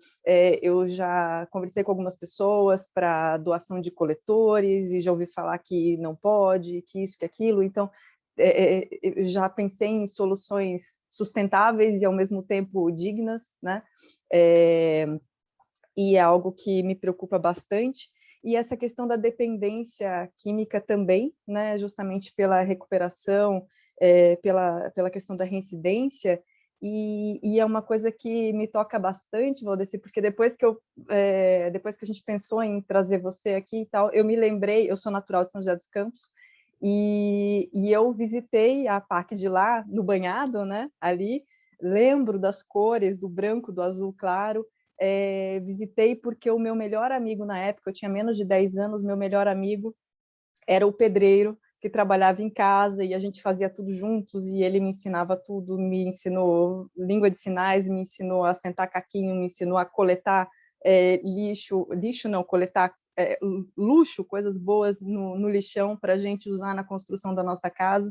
eu já conversei com algumas pessoas para doação de coletores e já ouvi falar que não pode, que isso, que aquilo. Então, eu já pensei em soluções sustentáveis e, ao mesmo tempo, dignas, né? E é algo que me preocupa bastante. E essa questão da dependência química também, né? Justamente pela recuperação, pela questão da reincidência, e é uma coisa que me toca bastante, Valdeci, porque depois que a gente pensou em trazer você aqui e tal, eu me lembrei, eu sou natural de São José dos Campos, e eu visitei a APAC de lá, no banhado, né, ali, lembro das cores, do branco, do azul claro, visitei porque o meu melhor amigo na época, eu tinha menos de 10 anos, meu melhor amigo era o pedreiro, que trabalhava em casa, e a gente fazia tudo juntos, e ele me ensinava tudo, me ensinou língua de sinais, me ensinou a sentar caquinho, me ensinou a coletar coletar luxo, coisas boas no lixão para a gente usar na construção da nossa casa,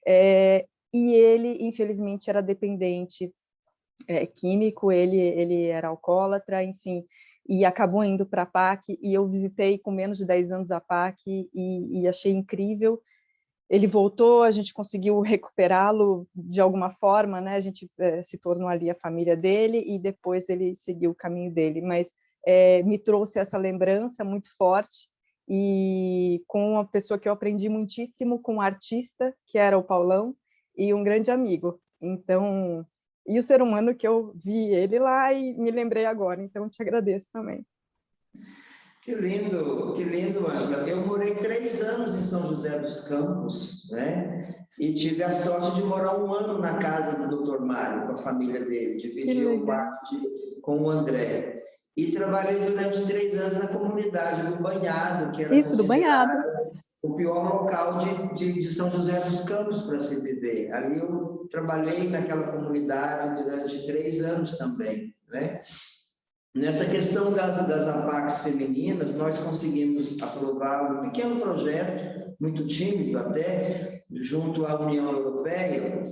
e ele, infelizmente, era dependente químico, ele era alcoólatra, enfim, e acabou indo para a APAC, e eu visitei com menos de 10 anos a APAC, e achei incrível. Ele voltou, a gente conseguiu recuperá-lo de alguma forma, né? A gente se tornou ali a família dele, e depois ele seguiu o caminho dele, mas me trouxe essa lembrança muito forte, e com uma pessoa que eu aprendi muitíssimo, com um artista, que era o Paulão, e um grande amigo. Então, e o ser humano que eu vi ele lá e me lembrei agora, então te agradeço também. Que lindo, Ângela. Eu morei 3 anos em São José dos Campos, né? E tive a sorte de morar 1 ano na casa do Dr. Mário, com a família dele, dividi o quarto com o André. E trabalhei durante 3 anos na comunidade do Banhado, que era do Banhado, o pior local de São José dos Campos para se viver. Ali eu trabalhei naquela comunidade durante 3 anos também, né? Nessa questão das APACs femininas, nós conseguimos aprovar um pequeno projeto, muito tímido até, junto à União Europeia,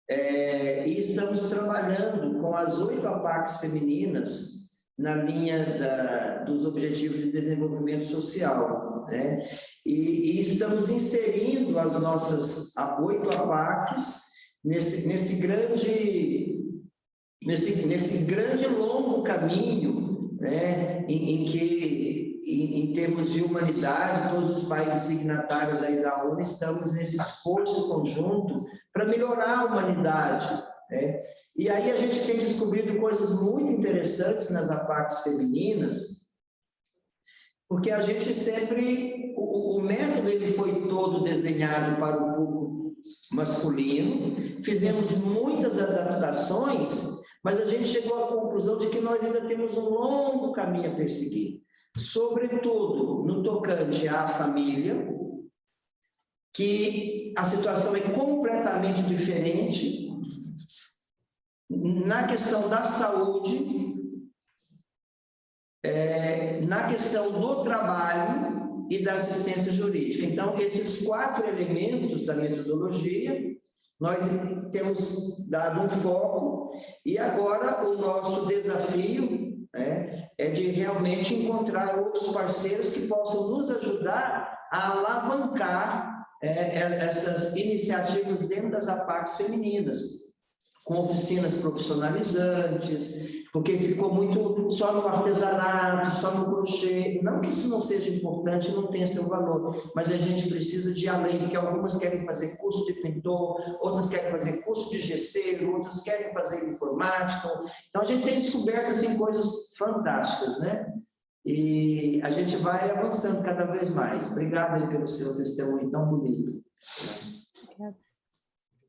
e estamos trabalhando com as 8 APACs femininas na linha dos Objetivos de Desenvolvimento Social, né? E estamos inserindo as nossas 8 APACs nesse grande longo caminho, né? Em termos de humanidade, todos os países signatários aí da ONU estamos nesse esforço conjunto para melhorar a humanidade, né? E aí a gente tem descobrido coisas muito interessantes nas APACs femininas, porque a gente sempre, o método ele foi todo desenhado para o público masculino, fizemos muitas adaptações, mas a gente chegou à conclusão de que nós ainda temos um longo caminho a perseguir, sobretudo no tocante à família, que a situação é completamente diferente, na questão da saúde, na questão do trabalho e da assistência jurídica. Então, esses 4 elementos da metodologia, nós temos dado um foco, e agora o nosso desafio é de realmente encontrar outros parceiros que possam nos ajudar a alavancar essas iniciativas dentro das APACs femininas, com oficinas profissionalizantes, porque ficou muito só no artesanato, só no crochê. Não que isso não seja importante, não tenha seu valor, mas a gente precisa de além, porque algumas querem fazer curso de pintor, outras querem fazer curso de gesseiro, outras querem fazer informática. Então, a gente tem descoberto assim, coisas fantásticas, né? E a gente vai avançando cada vez mais. Obrigado aí pelo seu testemunho tão bonito.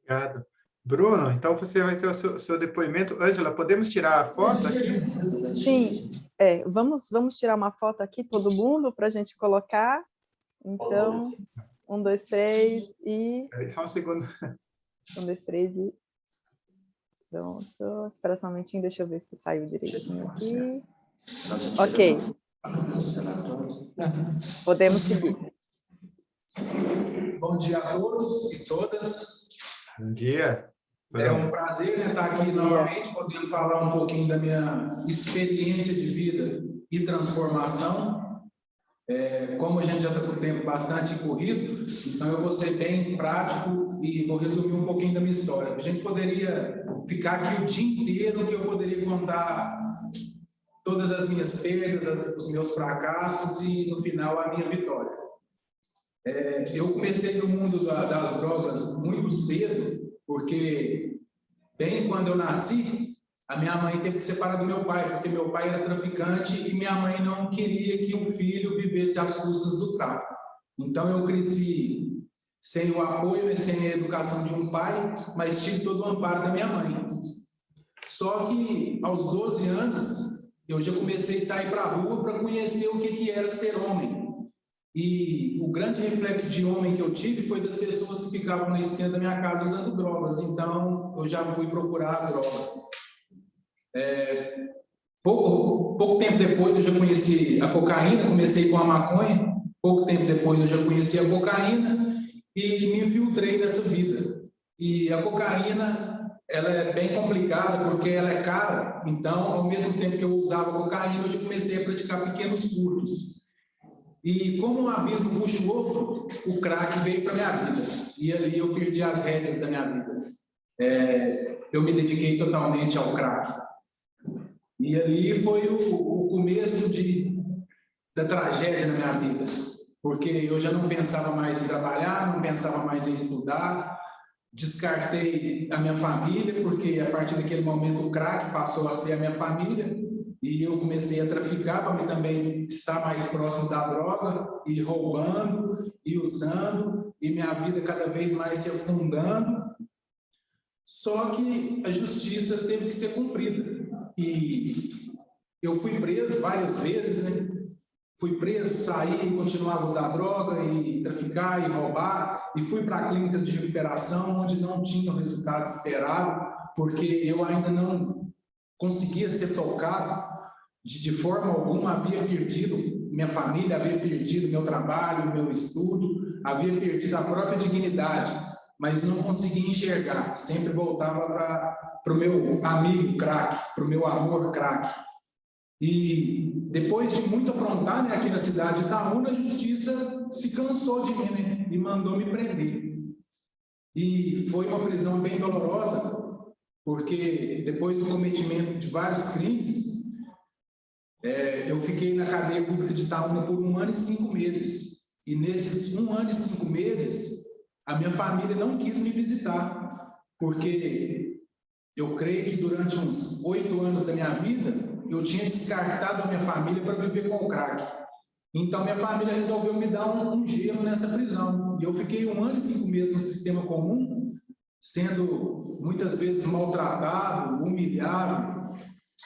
Obrigado. Bruno, então você vai ter o seu depoimento. Ângela, podemos tirar a foto aqui? Sim, vamos tirar uma foto aqui, todo mundo, para a gente colocar. Então, 1, 2, 3 e... Só um segundo. 1, 2, 3 e... Pronto. Espera só um momentinho, deixa eu ver se saiu direitinho aqui. Ok. Podemos seguir. Bom dia a todos e todas. Bom dia. É um prazer estar aqui novamente, podendo falar um pouquinho da minha experiência de vida e transformação. Como a gente já está com o tempo bastante corrido, então eu vou ser bem prático e vou resumir um pouquinho da minha história. A gente poderia ficar aqui o dia inteiro, que eu poderia contar todas as minhas perdas, os meus fracassos e, no final, a minha vitória. Eu comecei no mundo das drogas muito cedo, porque, bem quando eu nasci, a minha mãe teve que separar do meu pai, porque meu pai era traficante e minha mãe não queria que um filho vivesse às custas do tráfico. Então, eu cresci sem o apoio e sem a educação de um pai, mas tive todo o amparo da minha mãe. Só que, aos 12 anos, eu já comecei a sair para a rua para conhecer o que era ser homem. E o grande reflexo de homem que eu tive foi das pessoas que ficavam na esquina da minha casa usando drogas. Então, eu já fui procurar a droga. Pouco tempo depois, eu já conheci a cocaína, comecei com a maconha. Pouco tempo depois, eu já conheci a cocaína e me infiltrei nessa vida. E a cocaína, ela é bem complicada porque ela é cara. Então, ao mesmo tempo que eu usava cocaína, eu já comecei a praticar pequenos furtos. E como um abismo puxa o outro, o crack veio para minha vida. E ali eu perdi as rédeas da minha vida. Eu me dediquei totalmente ao crack. E ali foi o começo da tragédia na minha vida. Porque eu já não pensava mais em trabalhar, não pensava mais em estudar. Descartei a minha família, porque a partir daquele momento o crack passou a ser a minha família. E eu comecei a traficar para mim também estar mais próximo da droga, e roubando, e usando, e minha vida cada vez mais se afundando. Só que a justiça teve que ser cumprida. E eu fui preso várias vezes, né? Fui preso, saí, continuava a usar droga, e traficar, e roubar, e fui para clínicas de recuperação, onde não tinha o resultado esperado, porque eu ainda não conseguia ser tocado. De forma alguma havia perdido minha família, havia perdido meu trabalho, meu estudo, havia perdido a própria dignidade. mas não conseguia enxergar. Sempre voltava para o meu amigo crack, para o meu amor crack. E depois de muito aprontar, né, aqui na cidade de Itaúna, a justiça se cansou de mim, né, e mandou me prender. E foi uma prisão bem dolorosa, porque depois do cometimento de vários crimes, eu fiquei na cadeia pública de Itaúna por 1 ano e 5 meses. E nesses 1 ano e 5 meses, a minha família não quis me visitar, porque eu creio que durante uns 8 anos da minha vida, eu tinha descartado a minha família para viver com o crack. Então, minha família resolveu me dar um gelo nessa prisão. E eu fiquei 1 ano e 5 meses no sistema comum, sendo muitas vezes maltratado, humilhado,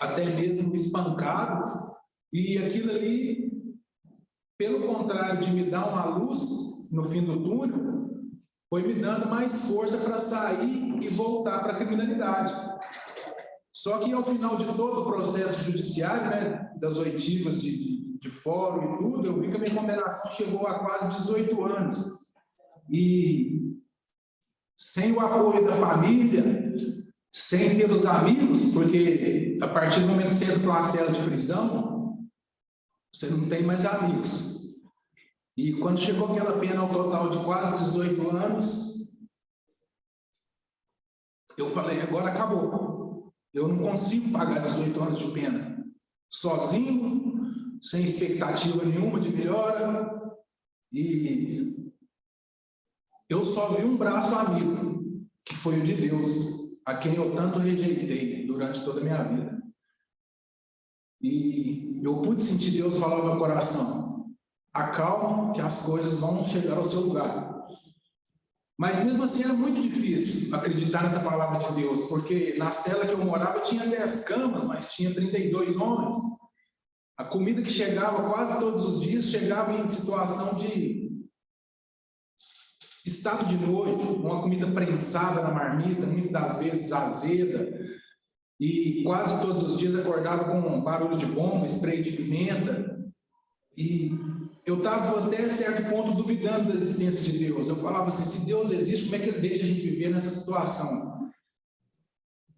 até mesmo espancado. E aquilo ali, pelo contrário de me dar uma luz no fim do túnel, foi me dando mais força para sair e voltar para a criminalidade. Só que ao final de todo o processo judiciário, né, das oitivas de fórum e tudo, eu vi que a minha condenação chegou a quase 18 anos. E sem o apoio da família, sem ter os amigos, porque a partir do momento que você entra para uma cela de prisão, você não tem mais amigos. E quando chegou aquela pena ao total de quase 18 anos, eu falei, agora acabou. Eu não consigo pagar 18 anos de pena sozinho, sem expectativa nenhuma de melhora. E eu só vi um braço amigo, que foi o de Deus, a quem eu tanto rejeitei durante toda a minha vida. E eu pude sentir Deus falar no meu coração, acalma que as coisas vão chegar ao seu lugar. Mas mesmo assim era muito difícil acreditar nessa palavra de Deus, porque na cela que eu morava tinha 10 camas, mas tinha 32 homens. A comida que chegava quase todos os dias chegava em situação de estado de nojo, uma comida prensada na marmita, muitas das vezes azeda, e quase todos os dias acordava com barulho de bomba, spray de pimenta. E eu estava até certo ponto duvidando da existência de Deus. Eu falava assim, se Deus existe, como é que ele deixa a gente viver nessa situação?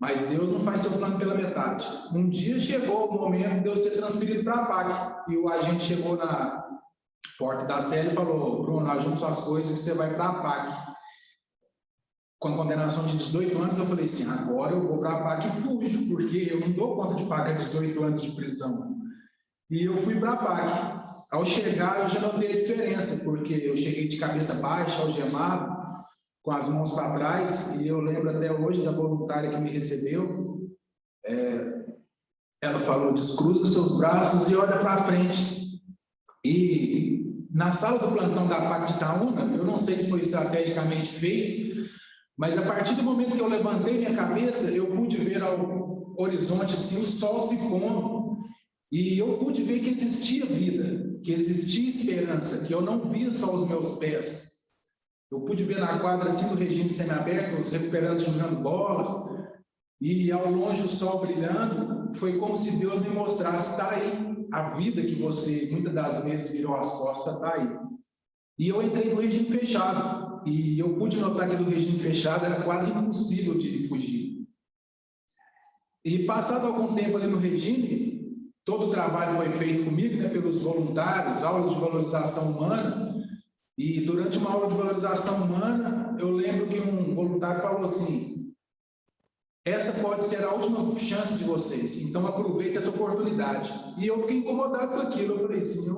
Mas Deus não faz seu plano pela metade. Um dia chegou o momento de eu ser transferido para a PAC, e o agente chegou na porta da cela e falou, Bruno, ajude suas coisas que você vai para a PAC. Com a condenação de 18 anos, eu falei assim, agora eu vou para a PAC e fujo, porque eu não dou conta de pagar 18 anos de prisão. E eu fui para a PAC. Ao chegar, eu já notei a diferença, porque eu cheguei de cabeça baixa, algemado, com as mãos para trás, e eu lembro até hoje da voluntária que me recebeu. Ela falou, descruza seus braços e olha para frente. E na sala do plantão da PAC de Itaúna, eu não sei se foi estrategicamente feito, mas a partir do momento que eu levantei minha cabeça, eu pude ver ao horizonte assim, o sol se pondo. E eu pude ver que existia vida, que existia esperança, que eu não via só os meus pés. Eu pude ver na quadra, assim, do regime semiaberto, os recuperantes jogando bola, e ao longe o sol brilhando. Foi como se Deus me mostrasse, está aí, a vida que você, muitas das vezes, virou as costas, está aí. E eu entrei no regime fechado, e eu pude notar que no regime fechado era quase impossível de fugir. E passado algum tempo ali no regime, todo o trabalho foi feito comigo, né, pelos voluntários, aulas de valorização humana, e durante uma aula de valorização humana, eu lembro que um voluntário falou assim, essa pode ser a última chance de vocês, então aproveite essa oportunidade. E eu fiquei incomodado com aquilo, eu falei assim,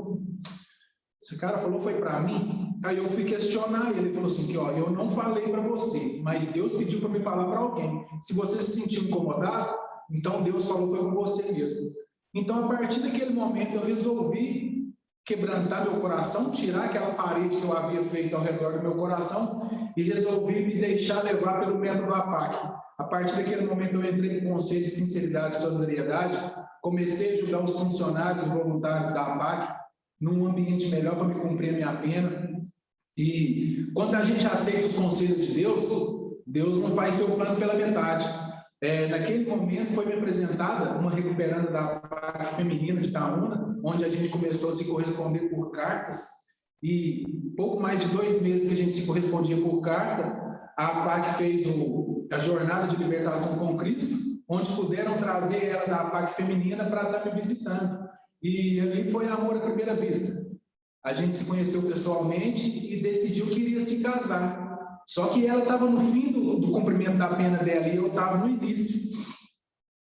esse cara falou foi para mim? Aí eu fui questionar, e ele falou assim, que, ó, eu não falei para você, mas Deus pediu para me falar para alguém. Se você se sentiu incomodado, então Deus falou foi com você mesmo. Então, a partir daquele momento, eu resolvi quebrantar meu coração, tirar aquela parede que eu havia feito ao redor do meu coração e resolvi me deixar levar pelo método APAC. A partir daquele momento, eu entrei em conselho de sinceridade e solidariedade, comecei a ajudar os funcionários e voluntários da APAC num ambiente melhor para me cumprir a minha pena. E quando a gente aceita os conselhos de Deus, Deus não faz seu plano pela metade. Naquele momento foi me apresentada uma recuperanda da PAC feminina de Itaúna, onde a gente começou a se corresponder por cartas, e pouco mais de 2 meses que a gente se correspondia por carta, a APAC fez a Jornada de Libertação com Cristo, onde puderam trazer ela da APAC feminina para estar me visitando. E ali foi amor à primeira vista. A gente se conheceu pessoalmente e decidiu que iria se casar. Só que ela estava no fim do cumprimento da pena dela e eu estava no início.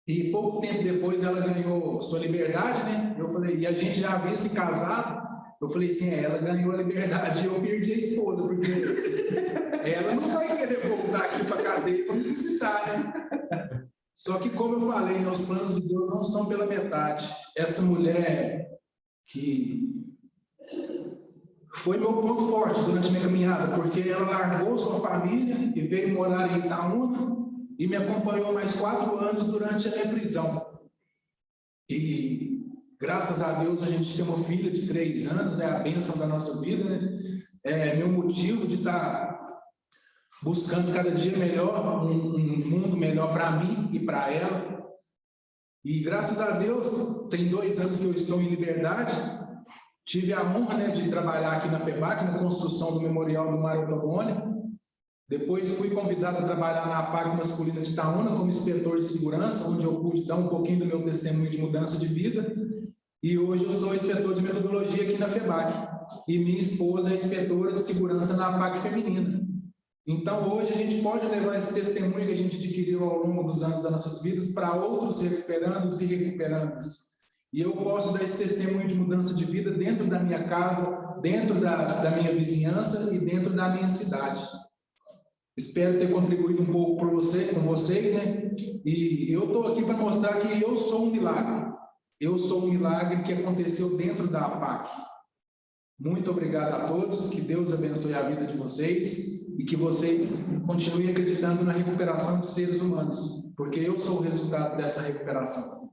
E pouco tempo depois ela ganhou sua liberdade, né? Eu falei, e a gente já havia se casado. Eu falei assim, ela ganhou a liberdade e eu perdi a esposa, porque ela não vai querer voltar aqui para a cadeia para me visitar, né? Só que, como eu falei, os planos de Deus não são pela metade. Essa mulher que foi meu ponto forte durante a minha caminhada, porque ela largou sua família e veio morar em Itaúna e me acompanhou mais 4 anos durante a minha prisão. E graças a Deus a gente tem uma filha de 3 anos, é a bênção da nossa vida, né? É meu motivo de estar buscando cada dia melhor, um mundo melhor para mim e para ela. E graças a Deus, tem 2 anos que eu estou em liberdade. Tive a honra, né, de trabalhar aqui na FEBAC, na construção do Memorial do Mário Ottoboni. Depois fui convidado a trabalhar na APAC masculina de Itaúna como inspetor de segurança, onde eu pude dar um pouquinho do meu testemunho de mudança de vida. E hoje eu sou inspetor de metodologia aqui na FEBAC. E minha esposa é inspetora de segurança na APAC feminina. Então, hoje a gente pode levar esse testemunho que a gente adquiriu ao longo dos anos das nossas vidas para outros recuperandos e recuperantes. E eu posso dar esse testemunho de mudança de vida dentro da minha casa, dentro da minha vizinhança e dentro da minha cidade. Espero ter contribuído um pouco com vocês, né? E eu estou aqui para mostrar que eu sou um milagre. Eu sou um milagre que aconteceu dentro da APAC. Muito obrigado a todos, que Deus abençoe a vida de vocês e que vocês continuem acreditando na recuperação de seres humanos, porque eu sou o resultado dessa recuperação.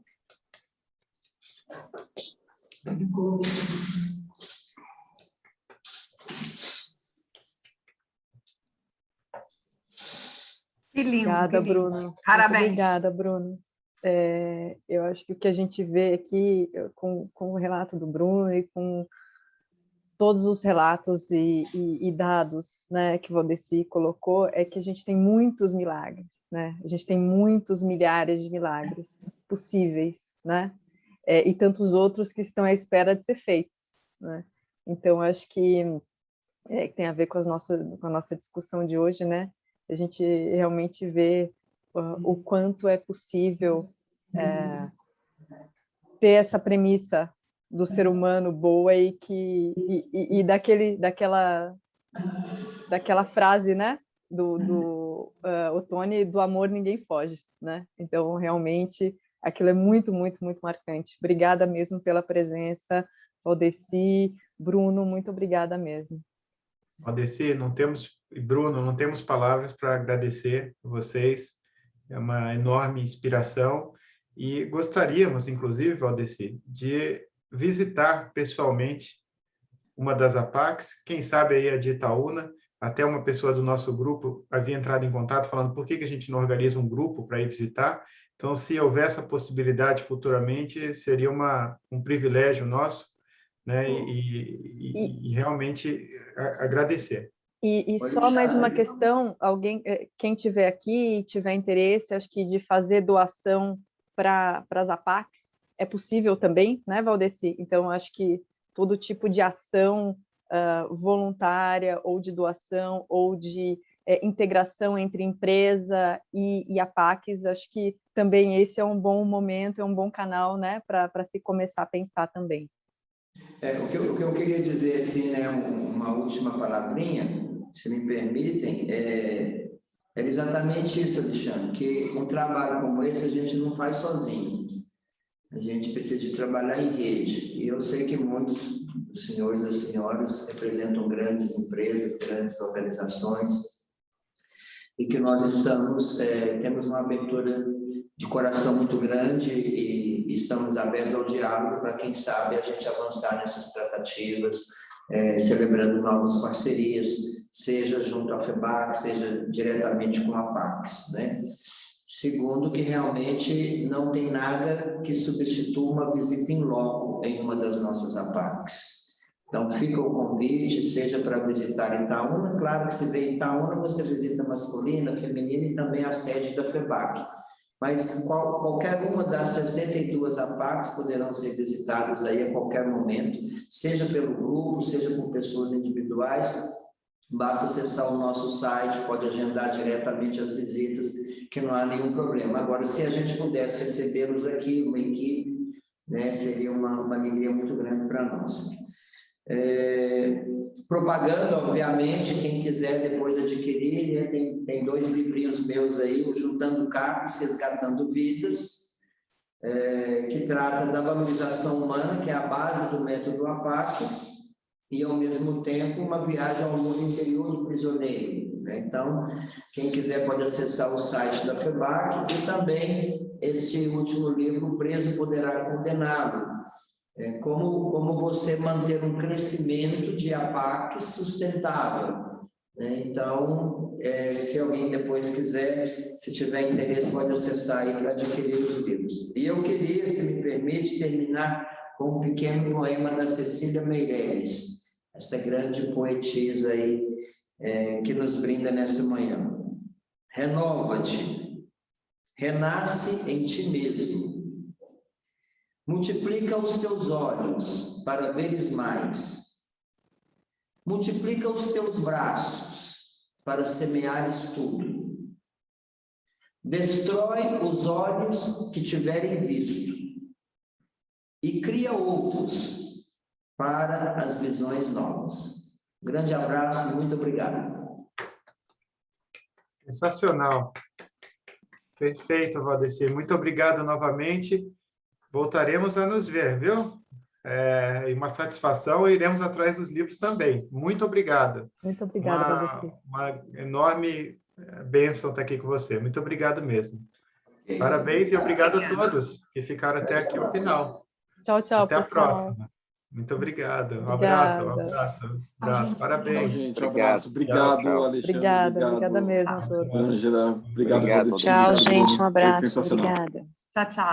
Que lindo. Obrigada, que lindo. Bruno. Parabéns. Muito obrigada, Bruno. Eu acho que o que a gente vê aqui com o relato do Bruno e com todos os relatos e dados, né, que o Valdeci colocou, é que a gente tem muitos milagres, né? A gente tem muitos milhares de milagres possíveis, né? E tantos outros que estão à espera de ser feitos, né? Então, acho que tem a ver com a nossa discussão de hoje, né? A gente realmente vê o quanto é possível ter essa premissa do ser humano boa e daquela frase, né, do Ottoni, do amor ninguém foge, né? Então, realmente, aquilo é muito, muito, muito marcante. Obrigada mesmo pela presença, Valdeci, Bruno, muito obrigada mesmo. Valdeci, Bruno, não temos palavras para agradecer vocês, é uma enorme inspiração e gostaríamos, inclusive, Valdeci, de visitar pessoalmente uma das APACs, quem sabe aí a de Itaúna. Até uma pessoa do nosso grupo havia entrado em contato falando por que a gente não organiza um grupo para ir visitar. Então, se houver essa possibilidade futuramente, seria um privilégio nosso, né? E realmente agradecer. E só mais uma questão, quem tiver aqui e tiver interesse, acho que de fazer doação para as APACs, é possível também, né, Valdeci? Então, acho que todo tipo de ação voluntária ou de doação ou de integração entre empresa e APACs, acho que também esse é um bom momento, é um bom canal, né, para se começar a pensar também. O que eu queria dizer, assim, né, uma última palavrinha, se me permitem, é exatamente isso, Alexandre, que um trabalho como esse a gente não faz sozinho. A gente precisa de trabalhar em rede. E eu sei que muitos dos senhores e das senhoras representam grandes empresas, grandes organizações, e que nós temos uma abertura de coração muito grande e estamos abertos ao diálogo para, quem sabe, a gente avançar nessas tratativas, celebrando novas parcerias, seja junto à FEBAC, seja diretamente com a APACs, né? Segundo, que realmente não tem nada que substitua uma visita em loco em uma das nossas APACs. Então, fica o convite, seja para visitar Itaúna. Claro que se vê Itaúna, você visita masculina, feminina e também a sede da FEBAC. Mas qualquer uma das 62 APACs poderão ser visitadas aí a qualquer momento, seja pelo grupo, seja por pessoas individuais. Basta acessar o nosso site, pode agendar diretamente as visitas, que não há nenhum problema. Agora, se a gente pudesse recebê-los aqui, uma equipe, né, seria uma alegria muito grande para nós. Propaganda, obviamente, quem quiser depois adquirir, né, tem 2 livrinhos meus aí, o Juntando Cacos, Resgatando Vidas, que trata da valorização humana, que é a base do método APAC, e, ao mesmo tempo, uma viagem ao mundo interior do prisioneiro, né? Então, quem quiser pode acessar o site da FEBAC e também esse último livro, O Preso Poderá Condená-lo, como você manter um crescimento de APAC sustentável, né? Então, se alguém depois quiser, se tiver interesse, pode acessar aí para adquirir os livros. E eu queria, se me permite, terminar com um pequeno poema da Cecília Meirelles, essa grande poetisa aí, que nos brinda nessa manhã. Renova-te, renasce em ti mesmo, multiplica os teus olhos para veres mais, multiplica os teus braços para semeares tudo, destrói os olhos que tiverem visto e cria outros para as visões novas. Grande abraço e muito obrigado. Sensacional. Perfeito, Valdecir. Muito obrigado novamente. Voltaremos a nos ver, viu? É uma satisfação e iremos atrás dos livros também. Muito obrigado. Muito obrigada, Valdecir. Uma enorme bênção estar aqui com você. Muito obrigado mesmo. Parabéns e obrigado a todos que ficaram até aqui no final. Tchau, tchau, até pessoal. A próxima. Muito obrigado. Um abraço. Parabéns. Tchau, gente. Um abraço. Obrigado, tchau. Alexandre. Obrigada mesmo a todos. Ângela, obrigado. Tchau, gente. Um abraço. Sensacional. Obrigada. Tchau, tchau.